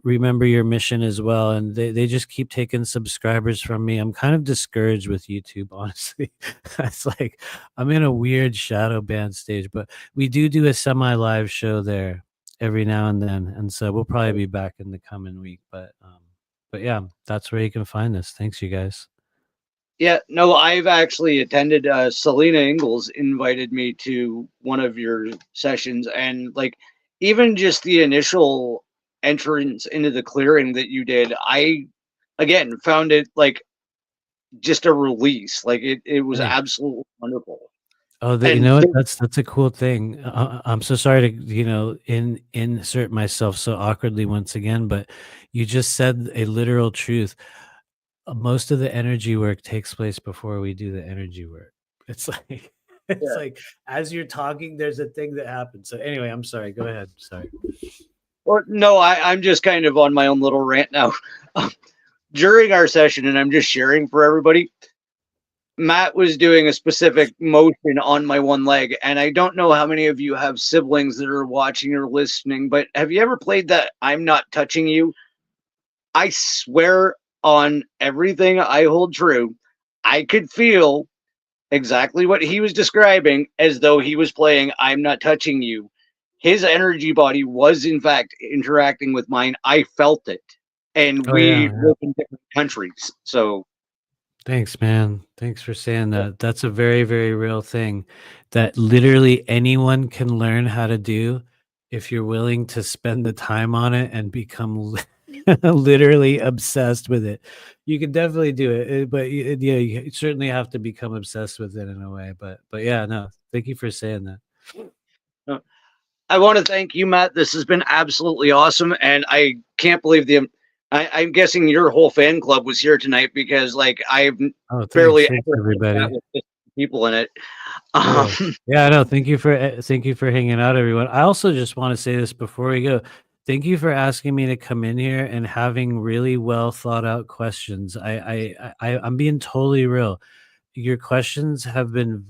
Remember Your Mission as well. And they just keep taking subscribers from me. I'm kind of discouraged with YouTube, honestly. It's like I'm in a weird shadow band stage, but we do a semi-live show there every now and then. And so we'll probably be back in the coming week. But yeah, that's where you can find us. Thanks, you guys. Yeah, no, I've actually attended. Selena Ingalls invited me to one of your sessions, and like even just the initial entrance into the clearing that you did, I again found it like just a release. Like it was Hey. absolutely wonderful. Oh, you And know what? That's a cool thing. I'm so sorry to insert myself so awkwardly once again, but you just said a literal truth. Most of the energy work takes place before we do the energy work. It's like it's yeah. like as you're talking, there's a thing that happens. So anyway, I'm sorry. Go ahead. Sorry. Or no, I'm just kind of on my own little rant now. During our session, and I'm just sharing for everybody. Matt was doing a specific motion on my one leg, and I don't know how many of you have siblings that are watching or listening, but have you ever played that I'm Not Touching You? I swear on everything I hold true, I could feel exactly what he was describing as though he was playing I'm Not Touching You. His energy body was, in fact, interacting with mine. I felt it. And Oh yeah. we live in different countries. So Thanks, man. Thanks for saying that. That's a very, very real thing that literally anyone can learn how to do if you're willing to spend the time on it and become literally obsessed with it. You can definitely do it, but yeah, you certainly have to become obsessed with it in a way. But yeah, no, thank you for saying that. I want to thank you, Matt. This has been absolutely awesome. And I can't believe I'm guessing your whole fan club was here tonight because, like, I've Oh, barely thanks ever everybody. had with people in it. Yeah. Yeah, no, thank you for hanging out, everyone. I also just want to say this before we go. Thank you for asking me to come in here and having really well thought out questions. I'm being totally real. Your questions have been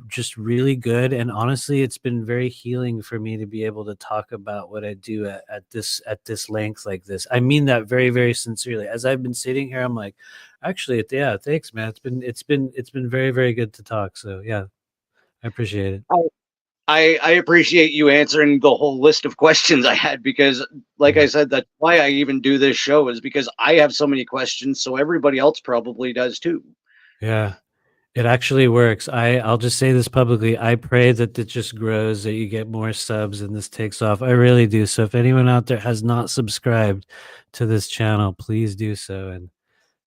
just really good, and honestly, it's been very healing for me to be able to talk about what I do at this length like this. I mean that very, very sincerely. As I've been sitting here, I'm like, actually, yeah, thanks, man. It's been very, very good to talk. So yeah, I appreciate it. I appreciate you answering the whole list of questions I had because, like I said, that's why I even do this show is because I have so many questions. So everybody else probably does too. Yeah, it actually works. I'll just say this publicly. I pray that it just grows, that you get more subs and this takes off. I really do. So if anyone out there has not subscribed to this channel, please do so. And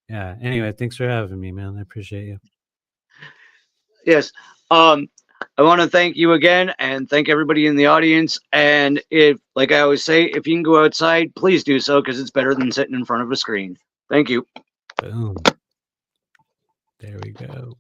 yeah, anyway, thanks for having me, man. I appreciate you. Yes. I want to thank you again and thank everybody in the audience. And if, like I always say, if you can go outside, please do so because it's better than sitting in front of a screen. Thank you. Boom. There we go.